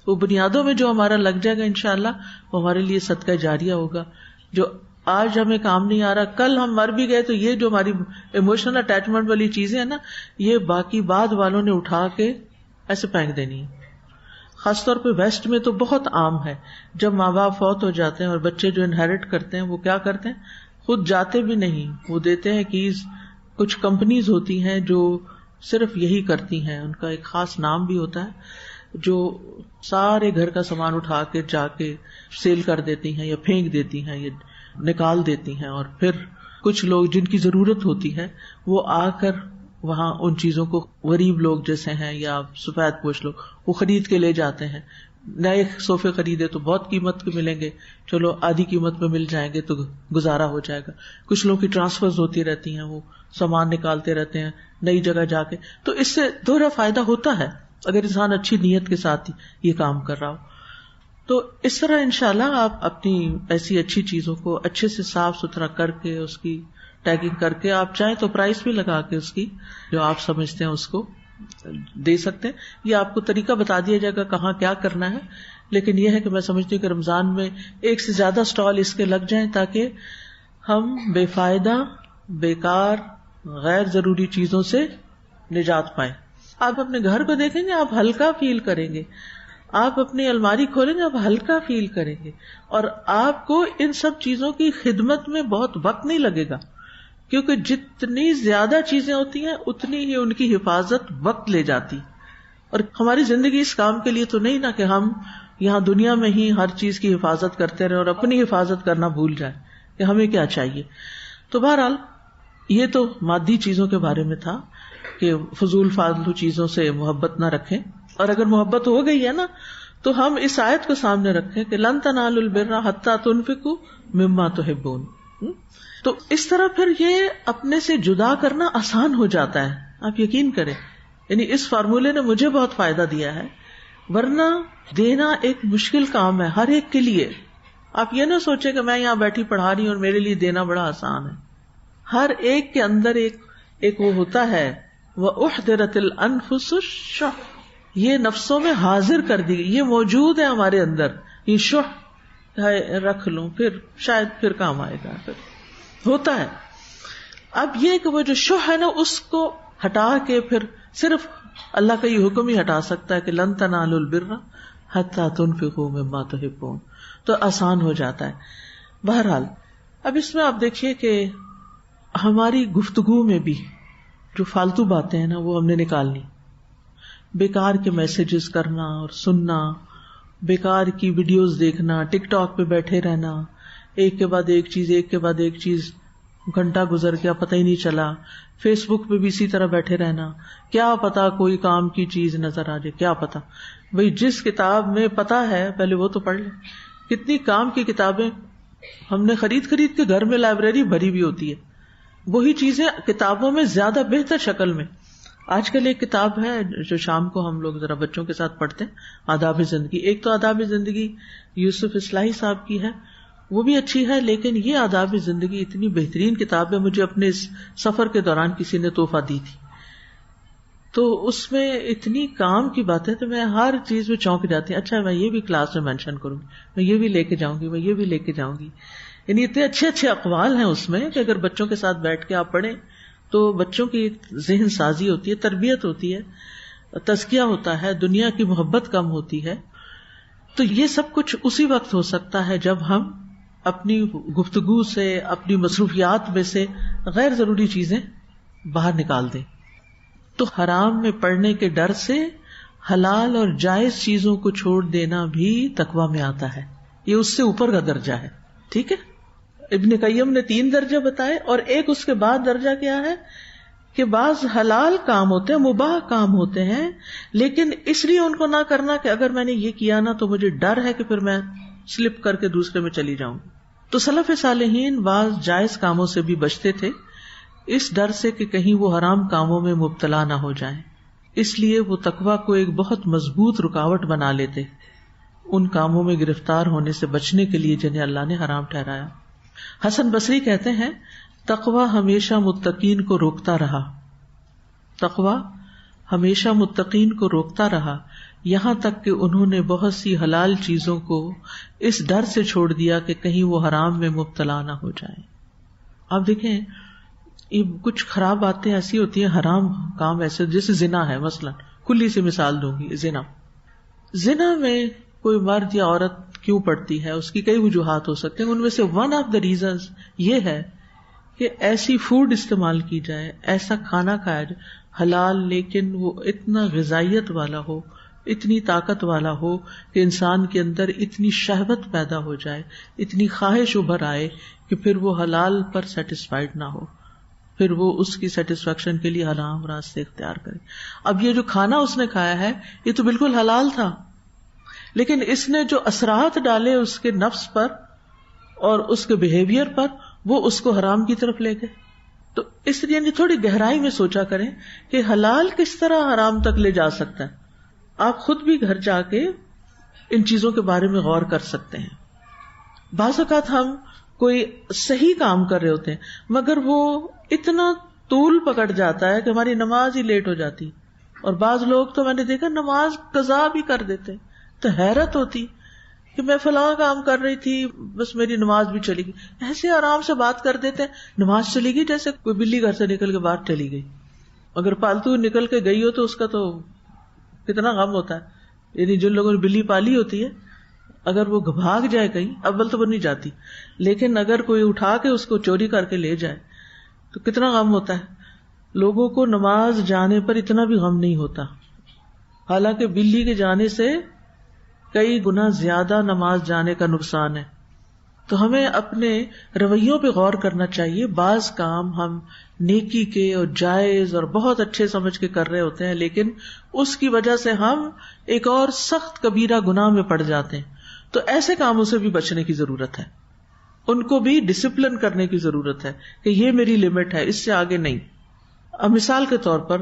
وہ بنیادوں میں جو ہمارا لگ جائے گا انشاءاللہ وہ ہمارے لیے صدقہ جاریہ ہوگا. جو آج ہمیں کام نہیں آ رہا, کل ہم مر بھی گئے تو یہ جو ہماری ایموشنل اٹیچمنٹ والی چیزیں ہیں نا, یہ باقی بعد والوں نے اٹھا کے ایسے پھینک دینی ہے. خاص طور پہ ویسٹ میں تو بہت عام ہے, جب ماں باپ فوت ہو جاتے ہیں اور بچے جو انہیرٹ کرتے ہیں وہ کیا کرتے ہیں, خود جاتے بھی نہیں, وہ دیتے ہیں کیز. کچھ کمپنیز ہوتی ہیں جو صرف یہی کرتی ہیں, ان کا ایک خاص نام بھی ہوتا ہے, جو سارے گھر کا سامان اٹھا کے جا کے سیل کر دیتی ہیں یا پھینک دیتی ہیں یا نکال دیتی ہیں, اور پھر کچھ لوگ جن کی ضرورت ہوتی ہے وہ آ کر وہاں ان چیزوں کو, غریب لوگ جیسے ہیں یا سفید پوش لوگ, وہ خرید کے لے جاتے ہیں. نئے صوفے خریدے تو بہت قیمت کے ملیں گے, چلو آدھی قیمت پہ مل جائیں گے تو گزارا ہو جائے گا. کچھ لوگوں کی ٹرانسفرز ہوتی رہتی ہیں, وہ سامان نکالتے رہتے ہیں نئی جگہ جا کے, تو اس سے دوہرا فائدہ ہوتا ہے اگر انسان اچھی نیت کے ساتھ یہ کام کر رہا ہو. تو اس طرح انشاءاللہ آپ اپنی ایسی اچھی چیزوں کو اچھے سے صاف ستھرا کر کے, اس کی ٹیگنگ کر کے, آپ چاہیں تو پرائس بھی لگا کے اس کی جو آپ سمجھتے ہیں اس کو دے سکتے ہیں. یہ آپ کو طریقہ بتا دیا جائے گا کہاں کیا کرنا ہے, لیکن یہ ہے کہ میں سمجھتی ہوں کہ رمضان میں ایک سے زیادہ سٹال اس کے لگ جائیں تاکہ ہم بے فائدہ, بیکار, غیر ضروری چیزوں سے نجات پائیں. آپ اپنے گھر کو دیکھیں گے, آپ ہلکا فیل کریں گے. آپ اپنی الماری کھولیں گے, آپ ہلکا فیل کریں گے, اور آپ کو ان سب چیزوں کی خدمت میں بہت وقت نہیں لگے گا, کیونکہ جتنی زیادہ چیزیں ہوتی ہیں اتنی ہی ان کی حفاظت وقت لے جاتی. اور ہماری زندگی اس کام کے لیے تو نہیں نا کہ ہم یہاں دنیا میں ہی ہر چیز کی حفاظت کرتے رہے اور اپنی حفاظت کرنا بھول جائیں کہ ہمیں کیا چاہیے. تو بہرحال یہ تو مادی چیزوں کے بارے میں تھا کہ فضول فاضلو چیزوں سے محبت نہ رکھیں, اور اگر محبت ہو گئی ہے نا تو ہم اس آیت کو سامنے رکھیں کہ لن تنالوا البر حتی تنفقوا مما تحبون. تو اس طرح پھر یہ اپنے سے جدا کرنا آسان ہو جاتا ہے, آپ یقین کریں. یعنی اس فارمولے نے مجھے بہت فائدہ دیا ہے, ورنہ دینا ایک مشکل کام ہے ہر ایک کے لیے. آپ یہ نہ سوچیں کہ میں یہاں بیٹھی پڑھا رہی ہوں اور میرے لیے دینا بڑا آسان ہے. ہر ایک کے اندر ایک وہ ہوتا ہے, وَأُحْضِرَتِ الْأَنفُسُ الشُّحَّ, یہ نفسوں میں حاضر کر دی گئی, یہ موجود ہے ہمارے اندر. یہ شح رکھ لوں پھر شاید پھر کام آئے گا, پھر ہوتا ہے. اب یہ کہ وہ جو شح ہے نا اس کو ہٹا کے پھر صرف اللہ کا یہ حکم ہی ہٹا سکتا ہے کہ لن تنالوا البر حتی تنفقوا مما تحبون, تو آسان ہو جاتا ہے. بہرحال اب اس میں آپ دیکھیے کہ ہماری گفتگو میں بھی جو فالتو باتیں ہیں نا وہ ہم نے نکالنی. بیکار کے میسجز کرنا اور سننا, بیکار کی ویڈیوز دیکھنا, ٹک ٹاک پہ بیٹھے رہنا, ایک کے بعد ایک چیز ایک کے بعد ایک چیز, گھنٹہ گزر گیا پتہ ہی نہیں چلا. فیس بک پہ بھی اسی طرح بیٹھے رہنا, کیا پتا کوئی کام کی چیز نظر آ جائے, کیا پتا. بھئی جس کتاب میں پتا ہے پہلے وہ تو پڑھ لیں. کتنی کام کی کتابیں ہم نے خرید کے گھر میں لائبریری بھری بھی ہوتی ہے, وہی چیزیں کتابوں میں زیادہ بہتر شکل میں. آج کل ایک کتاب ہے جو شام کو ہم لوگ ذرا بچوں کے ساتھ پڑھتے ہیں, آداب زندگی. ایک تو آداب زندگی یوسف اصلاحی صاحب کی ہے, وہ بھی اچھی ہے, لیکن یہ آداب زندگی اتنی بہترین کتاب ہے, مجھے اپنے اس سفر کے دوران کسی نے تحفہ دی تھی. تو اس میں اتنی کام کی باتیں, تو میں ہر چیز میں چونک جاتی ہوں. اچھا میں یہ بھی کلاس میں مینشن کروں گی, میں یہ بھی لے کے جاؤں گی, میں یہ بھی لے کے جاؤں گی. یعنی اتنے اچھے اچھے اقوال ہیں اس میں کہ اگر بچوں کے ساتھ بیٹھ کے آپ پڑھیں تو بچوں کی ذہن سازی ہوتی ہے, تربیت ہوتی ہے, تزکیہ ہوتا ہے, دنیا کی محبت کم ہوتی ہے. تو یہ سب کچھ اسی وقت ہو سکتا ہے جب ہم اپنی گفتگو سے, اپنی مصروفیات میں سے غیر ضروری چیزیں باہر نکال دیں. تو حرام میں پڑنے کے ڈر سے حلال اور جائز چیزوں کو چھوڑ دینا بھی تقویٰ میں آتا ہے. یہ اس سے اوپر کا درجہ ہے. ٹھیک ہے, ابن قیم نے 3 درجے بتائے, اور ایک اس کے بعد درجہ کیا ہے کہ بعض حلال کام ہوتے ہیں, مباح کام ہوتے ہیں, لیکن اس لیے ان کو نہ کرنا کہ اگر میں نے یہ کیا نا تو مجھے ڈر ہے کہ پھر میں سلپ کر کے دوسرے میں چلی جاؤں. تو سلف صالحین بعض جائز کاموں سے بھی بچتے تھے اس ڈر سے کہ کہیں وہ حرام کاموں میں مبتلا نہ ہو جائیں. اس لیے وہ تقویٰ کو ایک بہت مضبوط رکاوٹ بنا لیتے ان کاموں میں گرفتار ہونے سے بچنے کے لیے جنہیں اللہ نے حرام ٹھہرایا. حسن بصری کہتے ہیں تقویٰ ہمیشہ متقین کو روکتا رہا, تقویٰ ہمیشہ متقین کو روکتا رہا, یہاں تک کہ انہوں نے بہت سی حلال چیزوں کو اس ڈر سے چھوڑ دیا کہ کہیں وہ حرام میں مبتلا نہ ہو جائیں. آپ دیکھیں یہ کچھ خراب باتیں ایسی ہوتی ہیں، حرام کام ایسے، جیسے زنا ہے مثلا، کھلی سی مثال دوں گی. زنا میں کوئی مرد یا عورت کیوں پڑتی ہے، اس کی کئی وجوہات ہو سکتے ہیں. ان میں سے ون آف دا ریزنز یہ ہے کہ ایسی فوڈ استعمال کی جائے، ایسا کھانا کھایا جائے حلال، لیکن وہ اتنا غذائیت والا ہو، اتنی طاقت والا ہو کہ انسان کے اندر اتنی شہوت پیدا ہو جائے، اتنی خواہش ابھر آئے کہ پھر وہ حلال پر سیٹسفائیڈ نہ ہو، پھر وہ اس کی سیٹسفیکشن کے لیے حرام راستے اختیار کرے. اب یہ جو کھانا اس نے کھایا ہے یہ تو بالکل حلال تھا، لیکن اس نے جو اثرات ڈالے اس کے نفس پر اور اس کے بیہیویئر پر، وہ اس کو حرام کی طرف لے گئے. تو اس لیے تھوڑی گہرائی میں سوچا کریں کہ حلال کس طرح حرام تک لے جا سکتا ہے. آپ خود بھی گھر جا کے ان چیزوں کے بارے میں غور کر سکتے ہیں. بعض اوقات ہم کوئی صحیح کام کر رہے ہوتے ہیں مگر وہ اتنا طول پکڑ جاتا ہے کہ ہماری نماز ہی لیٹ ہو جاتی، اور بعض لوگ تو میں نے دیکھا نماز قضا بھی کر دیتے. تو حیرت ہوتی کہ میں فلاں کام کر رہی تھی، بس میری نماز بھی چلی گئی. ایسے آرام سے بات کر دیتے ہیں، نماز چلی گئی جیسے کوئی بلی گھر سے نکل کے باہر چلی گئی. اگر پالتو نکل کے گئی ہو تو اس کا تو کتنا غم ہوتا ہے. یعنی جن لوگوں نے بلی پالی ہوتی ہے، اگر وہ بھاگ جائے کہیں، اول تو وہ نہیں جاتی، لیکن اگر کوئی اٹھا کے اس کو چوری کر کے لے جائے تو کتنا غم ہوتا ہے. لوگوں کو نماز جانے پر اتنا بھی غم نہیں ہوتا، حالانکہ بلی کے جانے سے کئی گنا زیادہ نماز جانے کا نقصان ہے. تو ہمیں اپنے رویوں پہ غور کرنا چاہیے. بعض کام ہم نیکی کے اور جائز اور بہت اچھے سمجھ کے کر رہے ہوتے ہیں، لیکن اس کی وجہ سے ہم ایک اور سخت کبیرہ گناہ میں پڑ جاتے ہیں. تو ایسے کاموں سے بھی بچنے کی ضرورت ہے، ان کو بھی ڈسپلن کرنے کی ضرورت ہے کہ یہ میری لمٹ ہے، اس سے آگے نہیں. اب مثال کے طور پر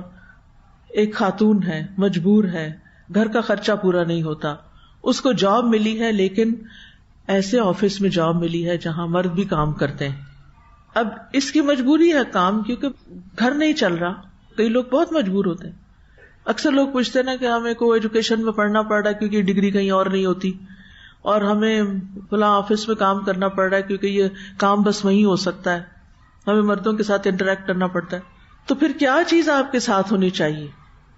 ایک خاتون ہے، مجبور ہے، گھر کا خرچہ پورا نہیں ہوتا، اس کو جاب ملی ہے، لیکن ایسے آفس میں جاب ملی ہے جہاں مرد بھی کام کرتے ہیں. اب اس کی مجبوری ہے کام، کیونکہ گھر نہیں چل رہا. کئی لوگ بہت مجبور ہوتے ہیں. اکثر لوگ پوچھتے ہیں نا کہ ہمیں کو ایجوکیشن میں پڑھنا پڑ رہا ہے کیونکہ ڈگری کہیں اور نہیں ہوتی، اور ہمیں فلاں آفس میں کام کرنا پڑ رہا ہے کیونکہ یہ کام بس وہیں ہو سکتا ہے، ہمیں مردوں کے ساتھ انٹریکٹ کرنا پڑتا ہے. تو پھر کیا چیز آپ کے ساتھ ہونی چاہیے؟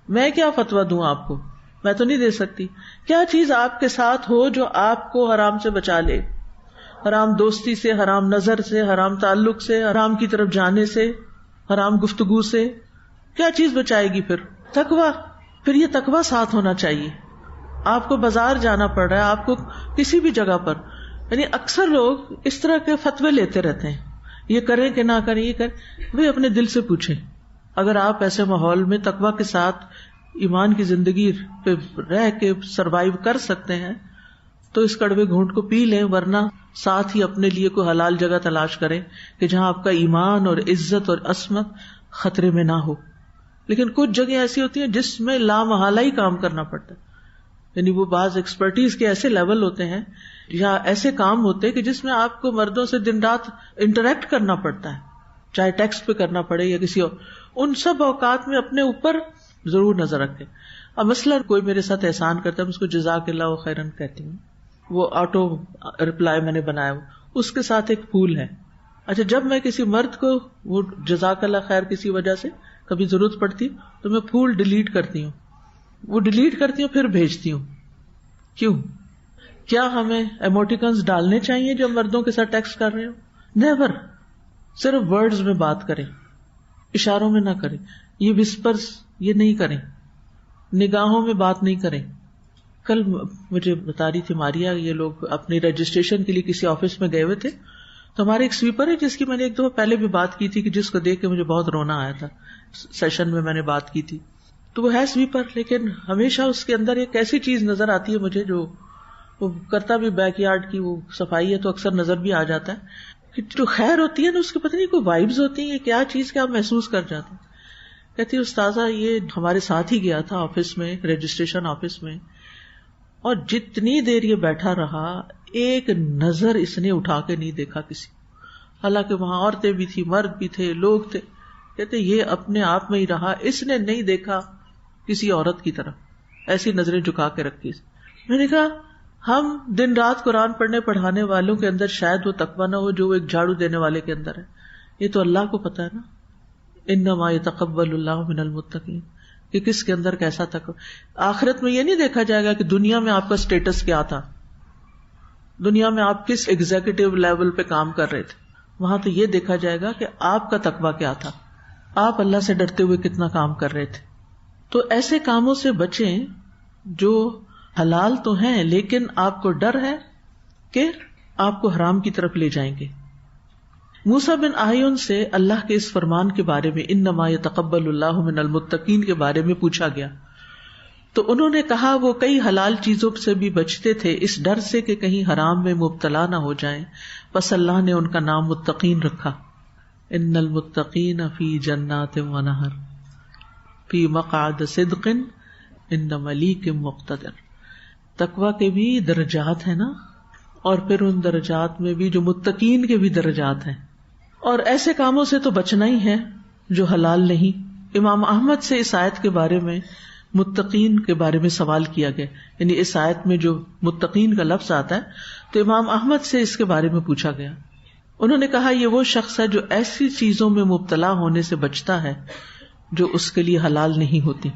میں کیا فتویٰ دوں آپ کو؟ میں تو نہیں دے سکتی. کیا چیز آپ کے ساتھ ہو جو آپ کو حرام سے بچا لے، حرام دوستی سے، حرام نظر سے، حرام تعلق سے، حرام کی طرف جانے سے، حرام گفتگو سے. کیا چیز بچائے گی؟ پھر تقویٰ. پھر یہ تقویٰ ساتھ ہونا چاہیے. آپ کو بازار جانا پڑ رہا ہے، آپ کو کسی بھی جگہ پر، یعنی اکثر لوگ اس طرح کے فتوے لیتے رہتے ہیں، یہ کریں کہ نہ کریں، یہ کریں. وہ اپنے دل سے پوچھیں. اگر آپ ایسے ماحول میں تقویٰ کے ساتھ ایمان کی زندگی پہ رہ کے سروائیو کر سکتے ہیں تو اس کڑوے گھونٹ کو پی لیں، ورنہ ساتھ ہی اپنے لیے کوئی حلال جگہ تلاش کریں کہ جہاں آپ کا ایمان اور عزت اور عصمت خطرے میں نہ ہو. لیکن کچھ جگہ ایسی ہوتی ہیں جس میں لامحالہ ہی کام کرنا پڑتا ہے. یعنی وہ بعض ایکسپرٹیز کے ایسے لیول ہوتے ہیں یا ایسے کام ہوتے ہیں کہ جس میں آپ کو مردوں سے دن رات انٹریکٹ کرنا پڑتا ہے، چاہے ٹیکسٹ پہ کرنا پڑے یا کسی اور. ان سب اوقات میں اپنے اوپر ضرور نظر رکھیں. اب مثلا کوئی میرے ساتھ احسان کرتا ہے، میں اس کو جزاک اللہ خیرن کہتی ہوں. وہ آٹو رپلائی میں نے بنایا، اس کے ساتھ ایک پھول ہے. اچھا، جب میں کسی مرد کو وہ جزاک اللہ خیر کسی وجہ سے کبھی ضرورت پڑتی تو میں پھول ڈیلیٹ کرتی ہوں. وہ ڈیلیٹ کرتی ہوں پھر بھیجتی ہوں. کیوں؟ کیا ہمیں ایموٹیکنز ڈالنے چاہیے جو مردوں کے ساتھ ٹیکسٹ کر رہے ہو؟ نیور. صرف ورڈز میں بات کریں، اشاروں میں نہ کریں. یہ وسپرز یہ نہیں کریں، نگاہوں میں بات نہیں کریں. کل مجھے بتا رہی تھی ماریا، یہ لوگ اپنی رجسٹریشن کے لیے کسی آفس میں گئے ہوئے تھے، تو ہمارے ایک سویپر ہے جس کی میں نے ایک دفعہ پہلے بھی بات کی تھی کہ جس کو دیکھ کے مجھے بہت رونا آیا تھا. سیشن میں نے بات کی تھی. تو وہ ہے سویپر، لیکن ہمیشہ اس کے اندر ایک ایسی چیز نظر آتی ہے مجھے، جو وہ کرتا بھی بیک یارڈ کی وہ صفائی ہے تو اکثر نظر بھی آ جاتا ہے کہ جو خیر ہوتی ہے نا اس کی پتہ نہیں کوئی وائبز ہوتی ہیں، کیا چیز کے آپ محسوس کر جاتے ہیں. کہتی استاذہ یہ ہمارے ساتھ ہی گیا تھا آفس میں، رجسٹریشن آفس میں، اور جتنی دیر یہ بیٹھا رہا ایک نظر اس نے اٹھا کے نہیں دیکھا کسی. حالانکہ وہاں عورتیں بھی تھی، مرد بھی تھے، لوگ تھے. کہتے یہ اپنے آپ میں ہی رہا، اس نے نہیں دیکھا کسی عورت کی طرف. ایسی نظریں جھکا کے رکھی. میں نے کہا ہم دن رات قرآن پڑھنے پڑھانے والوں کے اندر شاید وہ تقویٰ نہ ہو جو ایک جھاڑو دینے والے کے اندر ہے. یہ تو اللہ کو پتا ہے نا. انما یتقبل اللہ من المتقین، کہ کس کے اندر کیسا تقویٰ. آخرت میں یہ نہیں دیکھا جائے گا کہ دنیا میں آپ کا اسٹیٹس کیا تھا، دنیا میں آپ کس ایگزیکٹو لیول پہ کام کر رہے تھے. وہاں تو یہ دیکھا جائے گا کہ آپ کا تقویٰ کیا تھا، آپ اللہ سے ڈرتے ہوئے کتنا کام کر رہے تھے. تو ایسے کاموں سے بچیں جو حلال تو ہیں لیکن آپ کو ڈر ہے کہ آپ کو حرام کی طرف لے جائیں گے. موسیٰ بن اعین سے اللہ کے اس فرمان کے بارے میں انما یتقبل اللہ من المتقین کے بارے میں پوچھا گیا تو انہوں نے کہا وہ کئی حلال چیزوں سے بھی بچتے تھے اس ڈر سے کہ کہیں حرام میں مبتلا نہ ہو جائیں، بس اللہ نے ان کا نام متقین رکھا. ان المتقین فی جنات و نہر فی مقعد صدق عند ملیک مقتدر. تقویٰ کے بھی درجات ہیں نا، اور پھر ان درجات میں بھی جو متقین کے بھی درجات ہیں. اور ایسے کاموں سے تو بچنا ہی ہے جو حلال نہیں. امام احمد سے اس آیت کے بارے میں متقین کے بارے میں سوال کیا گیا، یعنی اس آیت میں جو متقین کا لفظ آتا ہے تو امام احمد سے اس کے بارے میں پوچھا گیا. انہوں نے کہا یہ وہ شخص ہے جو ایسی چیزوں میں مبتلا ہونے سے بچتا ہے جو اس کے لیے حلال نہیں ہوتی.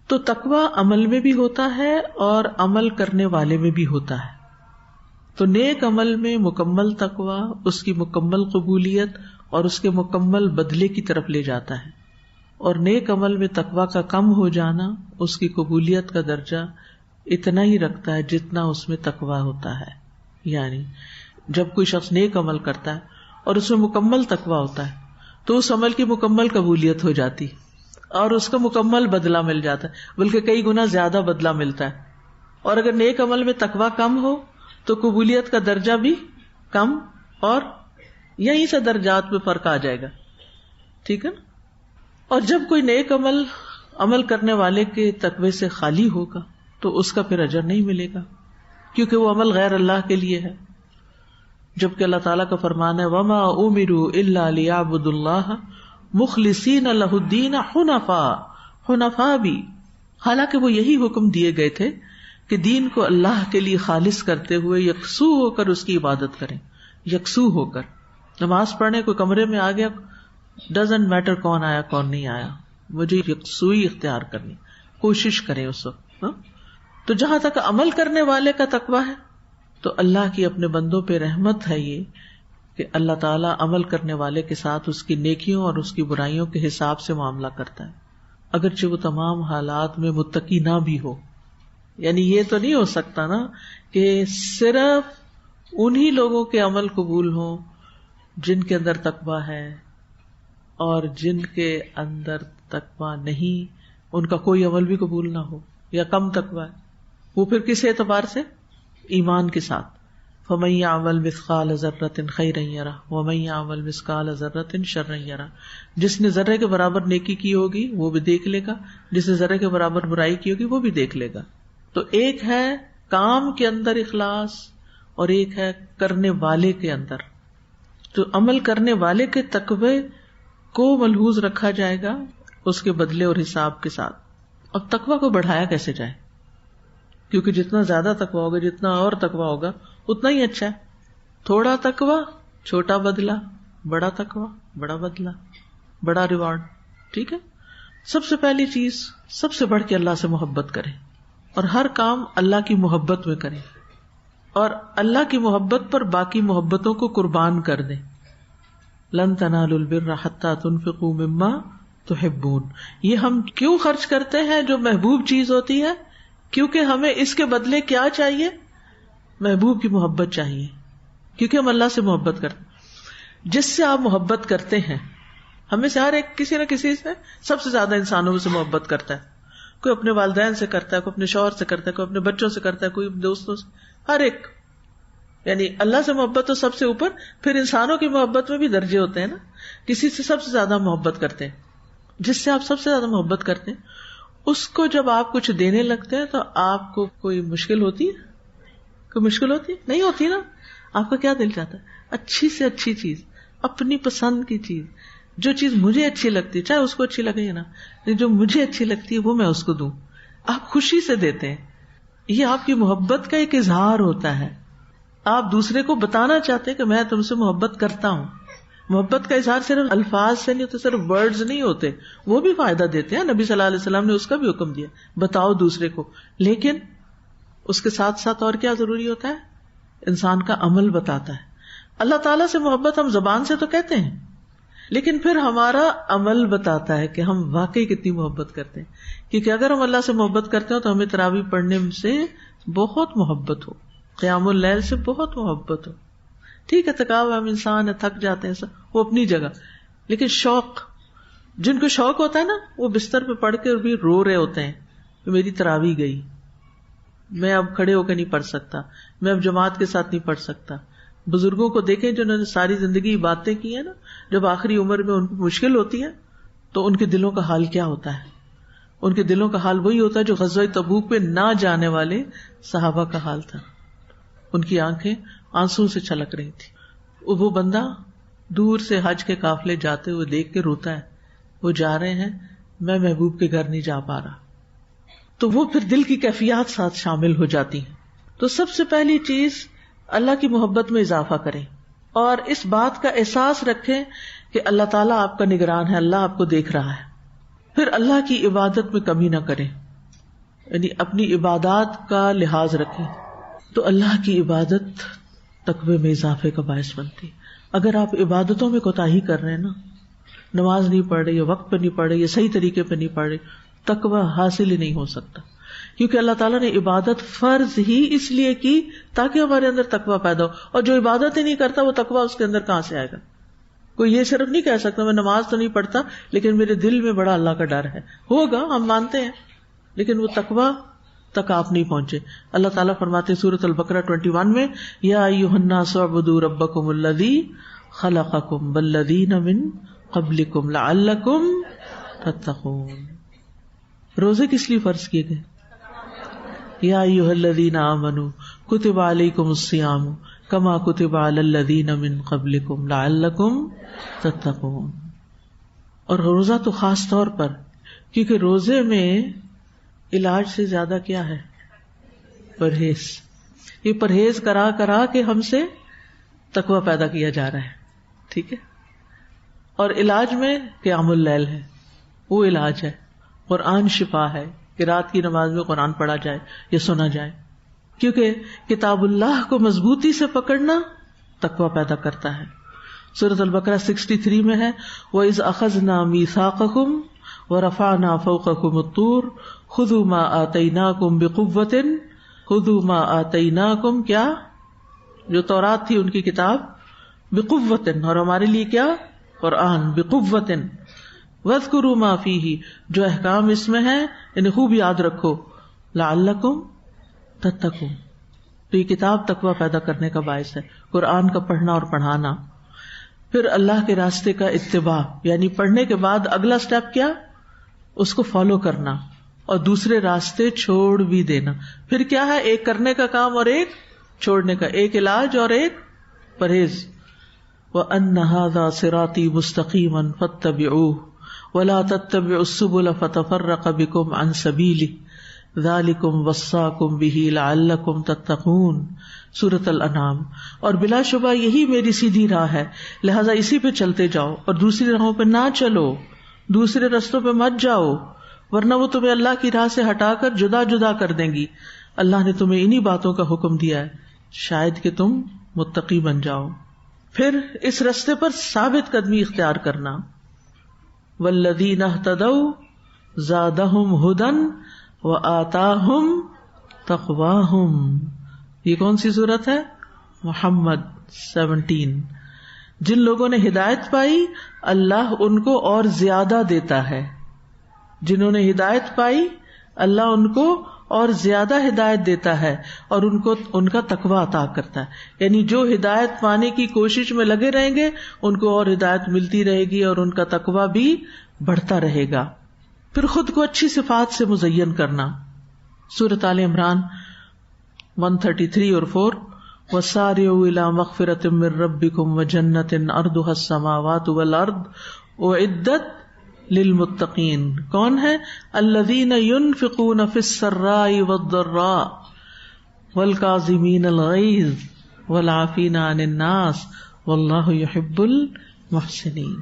تو تقویٰ عمل میں بھی ہوتا ہے اور عمل کرنے والے میں بھی ہوتا ہے. تو نیک عمل میں مکمل تقویٰ اس کی مکمل قبولیت اور اس کے مکمل بدلے کی طرف لے جاتا ہے، اور نیک عمل میں تقویٰ کا کم ہو جانا اس کی قبولیت کا درجہ اتنا ہی رکھتا ہے جتنا اس میں تقویٰ ہوتا ہے. یعنی جب کوئی شخص نیک عمل کرتا ہے اور اس میں مکمل تقویٰ ہوتا ہے تو اس عمل کی مکمل قبولیت ہو جاتی اور اس کا مکمل بدلہ مل جاتا ہے، بلکہ کئی گنا زیادہ بدلہ ملتا ہے. اور اگر نیک عمل میں تقویٰ کم ہو تو قبولیت کا درجہ بھی کم، اور یہیں سے درجات میں فرق آ جائے گا. ٹھیک ہے نا. اور جب کوئی نیک عمل کرنے والے کے تقوی سے خالی ہوگا تو اس کا پھر اجر نہیں ملے گا، کیونکہ وہ عمل غیر اللہ کے لیے ہے. جبکہ اللہ تعالیٰ کا فرمان ہے وَمَا أُمِرُوا إِلَّا لِيَعْبُدُوا اللَّهَ مُخْلِصِينَ لَهُ الدِّينَ حُنَفَاءَ بھی، حالانکہ وہ یہی حکم دیے گئے تھے کہ دین کو اللہ کے لیے خالص کرتے ہوئے یکسو ہو کر اس کی عبادت کریں. یکسو ہو کر نماز پڑھنے کوئی کمرے میں آ گیا، ڈزنٹ میٹر کون آیا کون نہیں آیا، مجھے یکسوئی اختیار کرنی، کوشش کریں اس وقت. تو جہاں تک عمل کرنے والے کا تقویٰ ہے تو اللہ کی اپنے بندوں پہ رحمت ہے یہ کہ اللہ تعالیٰ عمل کرنے والے کے ساتھ اس کی نیکیوں اور اس کی برائیوں کے حساب سے معاملہ کرتا ہے، اگرچہ وہ تمام حالات میں متقی نہ بھی ہو. یعنی یہ تو نہیں ہو سکتا نا کہ صرف انہی لوگوں کے عمل قبول ہوں جن کے اندر تقویٰ ہے، اور جن کے اندر تقویٰ نہیں ان کا کوئی عمل بھی قبول نہ ہو یا کم تقویٰ ہے. وہ پھر کس اعتبار سے؟ ایمان کے ساتھ. فَمَن يَعْمَلْ مِثْقَالَ ذَرَّةٍ خَيْرًا يَرَهُ وَمَن يَعْمَلْ مِثْقَالَ ذَرَّةٍ شَرًّا يَرَهُ. جس نے ذرے کے برابر نیکی کی ہوگی وہ بھی دیکھ لے گا، جس نے ذرے کے برابر برائی کی ہوگی وہ بھی دیکھ لے گا. تو ایک ہے کام کے اندر اخلاص اور ایک ہے کرنے والے کے اندر. تو عمل کرنے والے کے تقوی کو ملحوظ رکھا جائے گا اس کے بدلے اور حساب کے ساتھ. اب تقوی کو بڑھایا کیسے جائے؟ کیونکہ جتنا زیادہ تقوی ہوگا، جتنا اور تقوی ہوگا اتنا ہی اچھا ہے. تھوڑا تقوی چھوٹا بدلہ، بڑا تقوی بڑا بدلہ، بڑا ریوارڈ. ٹھیک ہے. سب سے پہلی چیز، سب سے بڑھ کے اللہ سے محبت کریں اور ہر کام اللہ کی محبت میں کریں، اور اللہ کی محبت پر باقی محبتوں کو قربان کر دیں. لن تنالوا البر حتى تنفقوا مما تحبون. یہ ہم کیوں خرچ کرتے ہیں جو محبوب چیز ہوتی ہے؟ کیونکہ ہمیں اس کے بدلے کیا چاہیے؟ محبوب کی محبت چاہیے، کیونکہ ہم اللہ سے محبت کرتے ہیں. جس سے آپ محبت کرتے ہیں، ہمیں سے ہر ایک کسی نہ کسی سے سب سے زیادہ انسانوں سے محبت کرتا ہے. کوئی اپنے والدین سے کرتا ہے، کوئی اپنے شوہر سے کرتا ہے، کوئی اپنے بچوں سے کرتا ہے، کوئی دوستوں سے، ہر ایک. یعنی اللہ سے محبت تو سب سے اوپر، پھر انسانوں کی محبت میں بھی درجے ہوتے ہیں نا. کسی سے سب سے زیادہ محبت کرتے ہیں، جس سے آپ سب سے زیادہ محبت کرتے ہیں اس کو جب آپ کچھ دینے لگتے ہیں تو آپ کو کوئی مشکل ہوتی ہے؟ کوئی مشکل ہوتی ہے؟ نہیں ہوتی نا. آپ کا کیا دل چاہتا ہے؟ اچھی سے اچھی چیز، اپنی پسند کی چیز، جو چیز مجھے اچھی لگتی ہے، چاہے اس کو اچھی لگے یا نہ، جو مجھے اچھی لگتی ہے وہ میں اس کو دوں. آپ خوشی سے دیتے ہیں. یہ آپ کی محبت کا ایک اظہار ہوتا ہے. آپ دوسرے کو بتانا چاہتے ہیں کہ میں تم سے محبت کرتا ہوں. محبت کا اظہار صرف الفاظ سے نہیں ہوتا, صرف ورڈز نہیں ہوتے, وہ بھی فائدہ دیتے ہیں. نبی صلی اللہ علیہ وسلم نے اس کا بھی حکم دیا, بتاؤ دوسرے کو. لیکن اس کے ساتھ ساتھ اور کیا ضروری ہوتا ہے؟ انسان کا عمل بتاتا ہے. اللہ تعالیٰ سے محبت ہم زبان سے تو کہتے ہیں, لیکن پھر ہمارا عمل بتاتا ہے کہ ہم واقعی کتنی محبت کرتے ہیں. کیونکہ اگر ہم اللہ سے محبت کرتے ہو تو ہمیں تراویح پڑھنے سے بہت محبت ہو, قیام اللیل سے بہت محبت ہو. ٹھیک ہے, تھکاو ہم انسان ہے, تھک جاتے ہیں, وہ اپنی جگہ. لیکن شوق, جن کو شوق ہوتا ہے نا, وہ بستر پہ پڑھ کے بھی رو رہے ہوتے ہیں کہ میری تراویح گئی, میں اب کھڑے ہو کے نہیں پڑھ سکتا, میں اب جماعت کے ساتھ نہیں پڑھ سکتا. بزرگوں کو دیکھیں جنہوں نے ساری زندگی باتیں کی ہیں نا, جب آخری عمر میں ان کو مشکل ہوتی ہے تو ان کے دلوں کا حال کیا ہوتا ہے؟ ان کے دلوں کا حال وہی ہوتا ہے جو غزوہ تبوک پہ نہ جانے والے صحابہ کا حال تھا. ان کی آنکھیں آنسو سے چھلک رہی تھی. وہ بندہ دور سے حج کے قافلے جاتے ہوئے دیکھ کے روتا ہے, وہ جا رہے ہیں, میں محبوب کے گھر نہیں جا پا رہا. تو وہ پھر دل کی کیفیات ساتھ شامل ہو جاتی ہیں. تو سب سے پہلی چیز اللہ کی محبت میں اضافہ کریں اور اس بات کا احساس رکھیں کہ اللہ تعالیٰ آپ کا نگران ہے, اللہ آپ کو دیکھ رہا ہے. پھر اللہ کی عبادت میں کمی نہ کریں, یعنی اپنی عبادات کا لحاظ رکھیں. تو اللہ کی عبادت تقوی میں اضافے کا باعث بنتی. اگر آپ عبادتوں میں کوتاہی کر رہے ہیں نا, نماز نہیں پڑھ رہے, یا وقت پہ نہیں پڑھ رہے, یا صحیح طریقے پہ نہیں پڑھ رہے, تقوی حاصل ہی نہیں ہو سکتا. کیونکہ اللہ تعالیٰ نے عبادت فرض ہی اس لیے کی تاکہ ہمارے اندر تقوی پیدا ہو, اور جو عبادت ہی نہیں کرتا وہ تقوی اس کے اندر کہاں سے آئے گا؟ کوئی یہ صرف نہیں کہہ سکتا میں نماز تو نہیں پڑھتا لیکن میرے دل میں بڑا اللہ کا ڈر ہے. ہوگا, ہم مانتے ہیں, لیکن وہ تقوی تک آپ نہیں پہنچے. اللہ تعالیٰ فرماتے ہیں سورۃ البقرہ 21 میں, یا ایھا الناس اعبدوا ربکم الذی خلقکم والذین من قبلکم لعلکم تتقون. روزے کس لیے فرض کیے گئے؟ یا ایھا الذین آمنوا کتب علیکم الصیام کما کتب علی الذین من قبلکم لعلکم تتقون. اور روزہ تو خاص طور پر, کیونکہ روزے میں علاج سے زیادہ کیا ہے؟ پرہیز. یہ پرہیز کرا کرا کے ہم سے تقوی پیدا کیا جا رہا ہے. ٹھیک ہے, اور علاج میں قیام اللیل ہے, وہ علاج ہے. قرآن شفا ہے کہ رات کی نماز میں قرآن پڑھا جائے یا سنا جائے, کیونکہ کتاب اللہ کو مضبوطی سے پکڑنا تقوی پیدا کرتا ہے. سورۃ البقرہ 63 میں ہے, وَإِذْ أَخَذْنَا مِيثَاقَكُمْ وَرَفَعْنَا فَوْقَكُمُ الطُّورَ خُذُوا مَا آتَيْنَاكُمْ بِقُوَّةٍ خُذُوا مَا آتَيْنَاكُمْ, کیا جو تورات تھی ان کی کتاب, بِقُوَّةٍ, اور ہمارے لیے کیا؟ قرآن, بِقُوَّةٍ وَاذْكُرُوا مَا فِيهِ, جو احکام اس میں ہیں انہیں خوب یاد رکھو, لَعَلَّكُمْ تَتَّقُونَ. تو یہ کتاب تقوی پیدا کرنے کا باعث ہے, قرآن کا پڑھنا اور پڑھانا. پھر اللہ کے راستے کا اتباع, یعنی پڑھنے کے بعد اگلا سٹیپ کیا؟ اس کو فالو کرنا اور دوسرے راستے چھوڑ بھی دینا. پھر کیا ہے؟ ایک کرنے کا کام اور ایک چھوڑنے کا, ایک علاج اور ایک پرہیز. وَأَنَّ هَذَا صِرَاطِي مُسْتَقِيمًا فَاتَّبِعُوهُ وَلَا تَتَّبِعُوا السُّبُلَ فَتَفَرَّقَ بِكُمْ عَنْ سَبِيلِهِ ذَلِكُمْ وَصَّاكُمْ بِهِ لَعَلَّكُمْ تَتَّقُونَ. سورۃ الانعام. اور بلا شبہ یہی میری سیدھی راہ ہے, لہذا اسی پہ چلتے جاؤ اور دوسری راہوں پہ نہ چلو, دوسرے رستوں پہ مت جاؤ, ورنہ وہ تمہیں اللہ کی راہ سے ہٹا کر جدا جدا کر دیں گی. اللہ نے تمہیں انہی باتوں کا حکم دیا ہے شاید کہ تم متقی بن جاؤ. پھر اس رستے پر ثابت قدمی اختیار کرنا. والذین اہتدوا زادہم ھدی وآتاہم تقواہم. یہ کون سی صورت ہے؟ محمد 17. جن لوگوں نے ہدایت پائی اللہ ان کو اور زیادہ دیتا ہے. جنہوں نے ہدایت پائی اللہ ان کو اور زیادہ ہدایت دیتا ہے اور ان کا تقوی عطا کرتا ہے. یعنی جو ہدایت پانے کی کوشش میں لگے رہیں گے ان کو اور ہدایت ملتی رہے گی اور ان کا تقوی بھی بڑھتا رہے گا. پھر خود کو اچھی صفات سے مزین کرنا. سورۃ آل عمران 133 اور 4, وَسَارِعُوا إِلَىٰ مَغْفِرَةٍ مِّن رَّبِّكُمْ وَجَنَّةٍ أَرْضُهَا السَّمَاوَاتُ وَالْأَرْضُ أُعِدَّتْ للمتقین. کون ہے؟ الذین ينفقون فی السراء والضراء والکاظمین الغیظ والعافین عن الناس واللہ یحب المحسنین.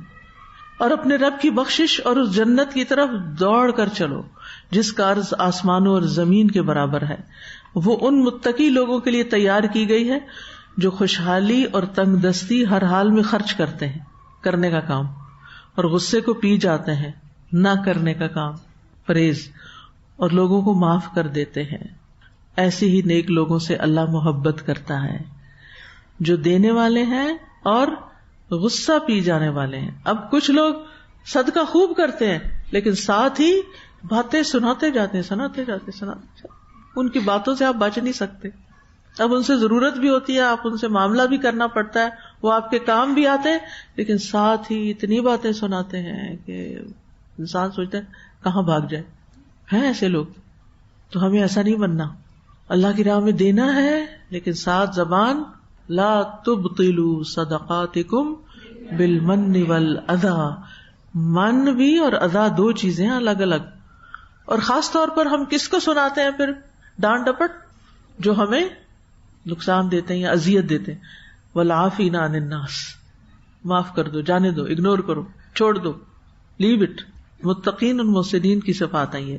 اور اپنے رب کی بخشش اور اس جنت کی طرف دوڑ کر چلو جس کا عرض آسمانوں اور زمین کے برابر ہے. وہ ان متقی لوگوں کے لیے تیار کی گئی ہے جو خوشحالی اور تنگ دستی ہر حال میں خرچ کرتے ہیں، کرنے کا کام، اور غصے کو پی جاتے ہیں، نہ کرنے کا کام، پرہیز، اور لوگوں کو معاف کر دیتے ہیں. ایسے ہی نیک لوگوں سے اللہ محبت کرتا ہے جو دینے والے ہیں اور غصہ پی جانے والے ہیں. اب کچھ لوگ صدقہ خوب کرتے ہیں لیکن ساتھ ہی باتیں سناتے جاتے ہیں. ان کی باتوں سے آپ بچ نہیں سکتے. اب ان سے ضرورت بھی ہوتی ہے، آپ ان سے معاملہ بھی کرنا پڑتا ہے، وہ آپ کے کام بھی آتے ہیں، لیکن ساتھ ہی اتنی باتیں سناتے ہیں کہ انسان سوچتا ہے کہاں بھاگ جائے. ہیں ایسے لوگ. تو ہمیں ایسا نہیں بننا. اللہ کی راہ میں دینا ہے لیکن ساتھ زبان لا تبطلوا صدقاتکم بالمن والاذی. من بھی اور اذا دو چیزیں ہیں الگ الگ. اور خاص طور پر ہم کس کو سناتے ہیں پھر ڈانٹ ڈپٹ؟ جو ہمیں نقصان دیتے ہیں یا اذیت دیتے ہیں. والعافین عن الناس، معاف کر دو، جانے دو، اگنور کرو، چھوڑ دو، لیو اٹ. متقین اور محسنین کی صفات ہیں یہ.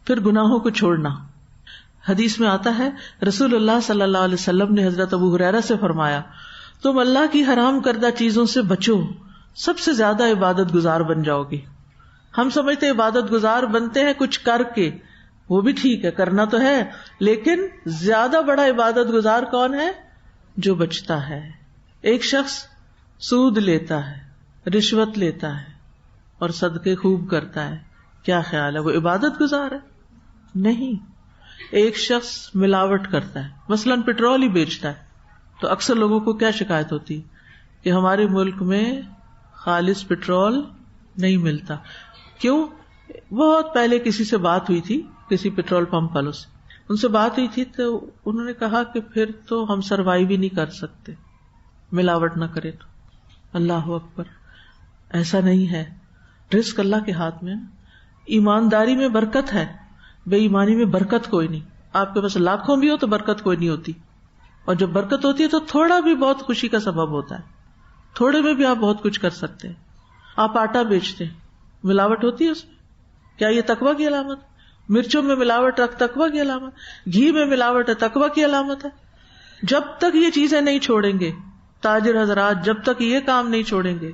پھر گناہوں کو چھوڑنا. حدیث میں آتا ہے رسول اللہ صلی اللہ علیہ وسلم نے حضرت ابو ہریرہ سے فرمایا تم اللہ کی حرام کردہ چیزوں سے بچو، سب سے زیادہ عبادت گزار بن جاؤ گی. ہم سمجھتے عبادت گزار بنتے ہیں کچھ کر کے، وہ بھی ٹھیک ہے، کرنا تو ہے، لیکن زیادہ بڑا عبادت گزار کون ہے؟ جو بچتا ہے. ایک شخص سود لیتا ہے، رشوت لیتا ہے اور صدقے خوب کرتا ہے، کیا خیال ہے وہ عبادت گزار ہے؟ نہیں. ایک شخص ملاوٹ کرتا ہے، مثلا پیٹرول ہی بیچتا ہے، تو اکثر لوگوں کو کیا شکایت ہوتی کہ ہمارے ملک میں خالص پیٹرول نہیں ملتا. کیوں؟ بہت پہلے کسی سے بات ہوئی تھی، کسی پیٹرول پمپ والوں سے، ان سے بات ہوئی تھی تو انہوں نے کہا کہ پھر تو ہم سروائیو بھی نہیں کر سکتے ملاوٹ نہ کرے تو. اللہ اکبر. ایسا نہیں ہے. رزق اللہ کے ہاتھ میں. ایمانداری میں برکت ہے، بے ایمانی میں برکت کوئی نہیں. آپ کے پاس لاکھوں بھی ہو تو برکت کوئی نہیں ہوتی، اور جب برکت ہوتی ہے تو تھوڑا بھی بہت خوشی کا سبب ہوتا ہے. تھوڑے میں بھی آپ بہت کچھ کر سکتے ہیں. آپ آٹا بیچتے ہیں، ملاوٹ ہوتی ہے اس میں، کیا یہ تقویٰ کی علامت؟ مرچوں میں ملاوٹ تقویٰ کی علامت، گھی میں ملاوٹ ہے تقویٰ کی علامت ہے. جب تک یہ چیزیں نہیں چھوڑیں گے تاجر حضرات، جب تک یہ کام نہیں چھوڑیں گے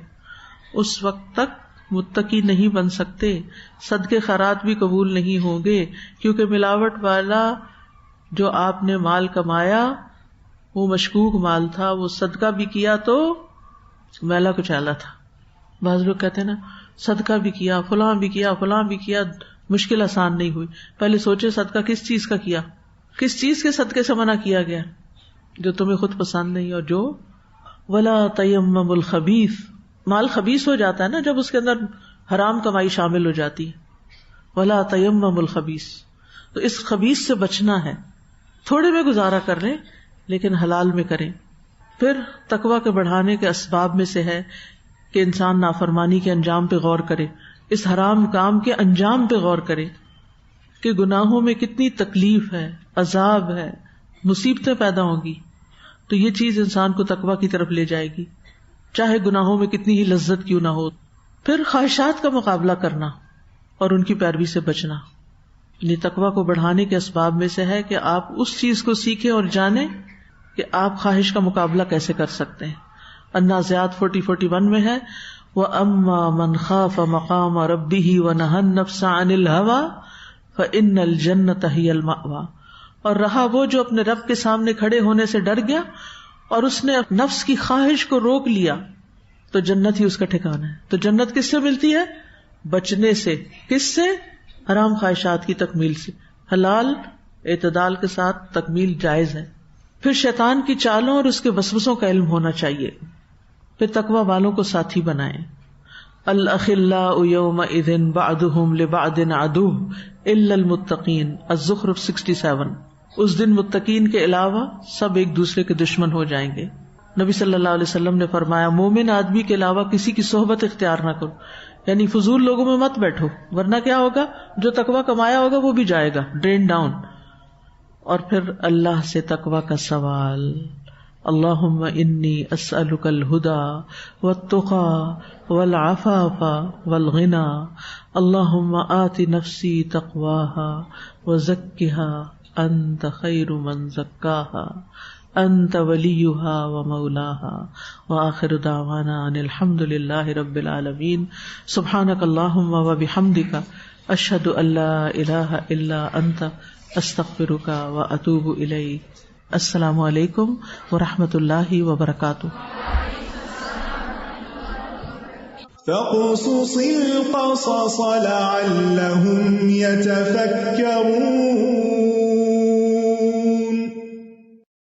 اس وقت تک متقی نہیں بن سکتے. صدقے خیرات بھی قبول نہیں ہوں گے، کیونکہ ملاوٹ والا جو آپ نے مال کمایا وہ مشکوک مال تھا، وہ صدقہ بھی کیا تو میلا کچیلا تھا. بعض لوگ کہتے ہیں نا صدقہ بھی کیا، فلاں بھی کیا، فلاں بھی کیا، مشکل آسان نہیں ہوئی. پہلے سوچے صدقہ کس چیز کا کیا، کس چیز کے صدقے سے منع کیا گیا جو تمہیں خود پسند نہیں. اور جو ولا تیمموا الخبیث، مال خبیث ہو جاتا ہے نا جب اس کے اندر حرام کمائی شامل ہو جاتی ہے. ولا تیمموا الخبیث، تو اس خبیث سے بچنا ہے. تھوڑے میں گزارا کر لیں لیکن حلال میں کریں. پھر تقویٰ کے بڑھانے کے اسباب میں سے ہے کہ انسان نافرمانی کے انجام پہ غور کرے، اس حرام کام کے انجام پہ غور کرے کہ گناہوں میں کتنی تکلیف ہے، عذاب ہے، مصیبتیں پیدا ہوں گی. تو یہ چیز انسان کو تقویٰ کی طرف لے جائے گی، چاہے گناہوں میں کتنی ہی لذت کیوں نہ ہو. پھر خواہشات کا مقابلہ کرنا اور ان کی پیروی سے بچنا. یہ تقویٰ کو بڑھانے کے اسباب میں سے ہے کہ آپ اس چیز کو سیکھیں اور جانیں کہ آپ خواہش کا مقابلہ کیسے کر سکتے ہیں. النازعات 40-41 میں ہے وَأَمَّا مَنْ خَافَ مَقَامَ رَبِّهِ وَنَهَى النَّفْسَ عَنِ الْهَوَىٰ فَإِنَّ الْجَنَّةَ هِيَ الْمَأْوَىٰ. اور رہا وہ جو اپنے رب کے سامنے کھڑے ہونے سے ڈر گیا اور اس نے نفس کی خواہش کو روک لیا تو جنت ہی اس کا ٹھکانہ ہے. تو جنت کس سے ملتی ہے؟ بچنے سے. کس سے؟ حرام خواہشات کی تکمیل سے. حلال اعتدال کے ساتھ تکمیل جائز ہے. پھر شیطان کی چالوں اور اس کے وسوسوں کا علم ہونا چاہیے. پھر تقوی والوں کو ساتھی بنائیں. الاخلاء یومئذ بعضهم لبعض عدو الا المتقین، الزخرف 67. اس دن متقین کے علاوہ سب ایک دوسرے کے دشمن ہو جائیں گے. نبی صلی اللہ علیہ وسلم نے فرمایا مومن آدمی کے علاوہ کسی کی صحبت اختیار نہ کرو. یعنی فضول لوگوں میں مت بیٹھو، ورنہ کیا ہوگا، جو تقویٰ کمایا ہوگا وہ بھی جائے گا ڈرین ڈاؤن. اور پھر اللہ سے تقویٰ کا سوال، اللہم انی اسألک الہدی والتقی والعفاف والغنی، اللہم آت نفسی تقواها وزکها انت خیر من زکاها انت ولیها ومولاها. وآخر دعوانا ان الحمد للہ رب العالمین. سبحانک اللہم وبحمدک اشہد ان لا الہ الا انت استغفرک واتوب الیک. السلام علیکم ورحمۃ اللہ وبرکاتہ. فاقصص القصص لعلهم يتفكرون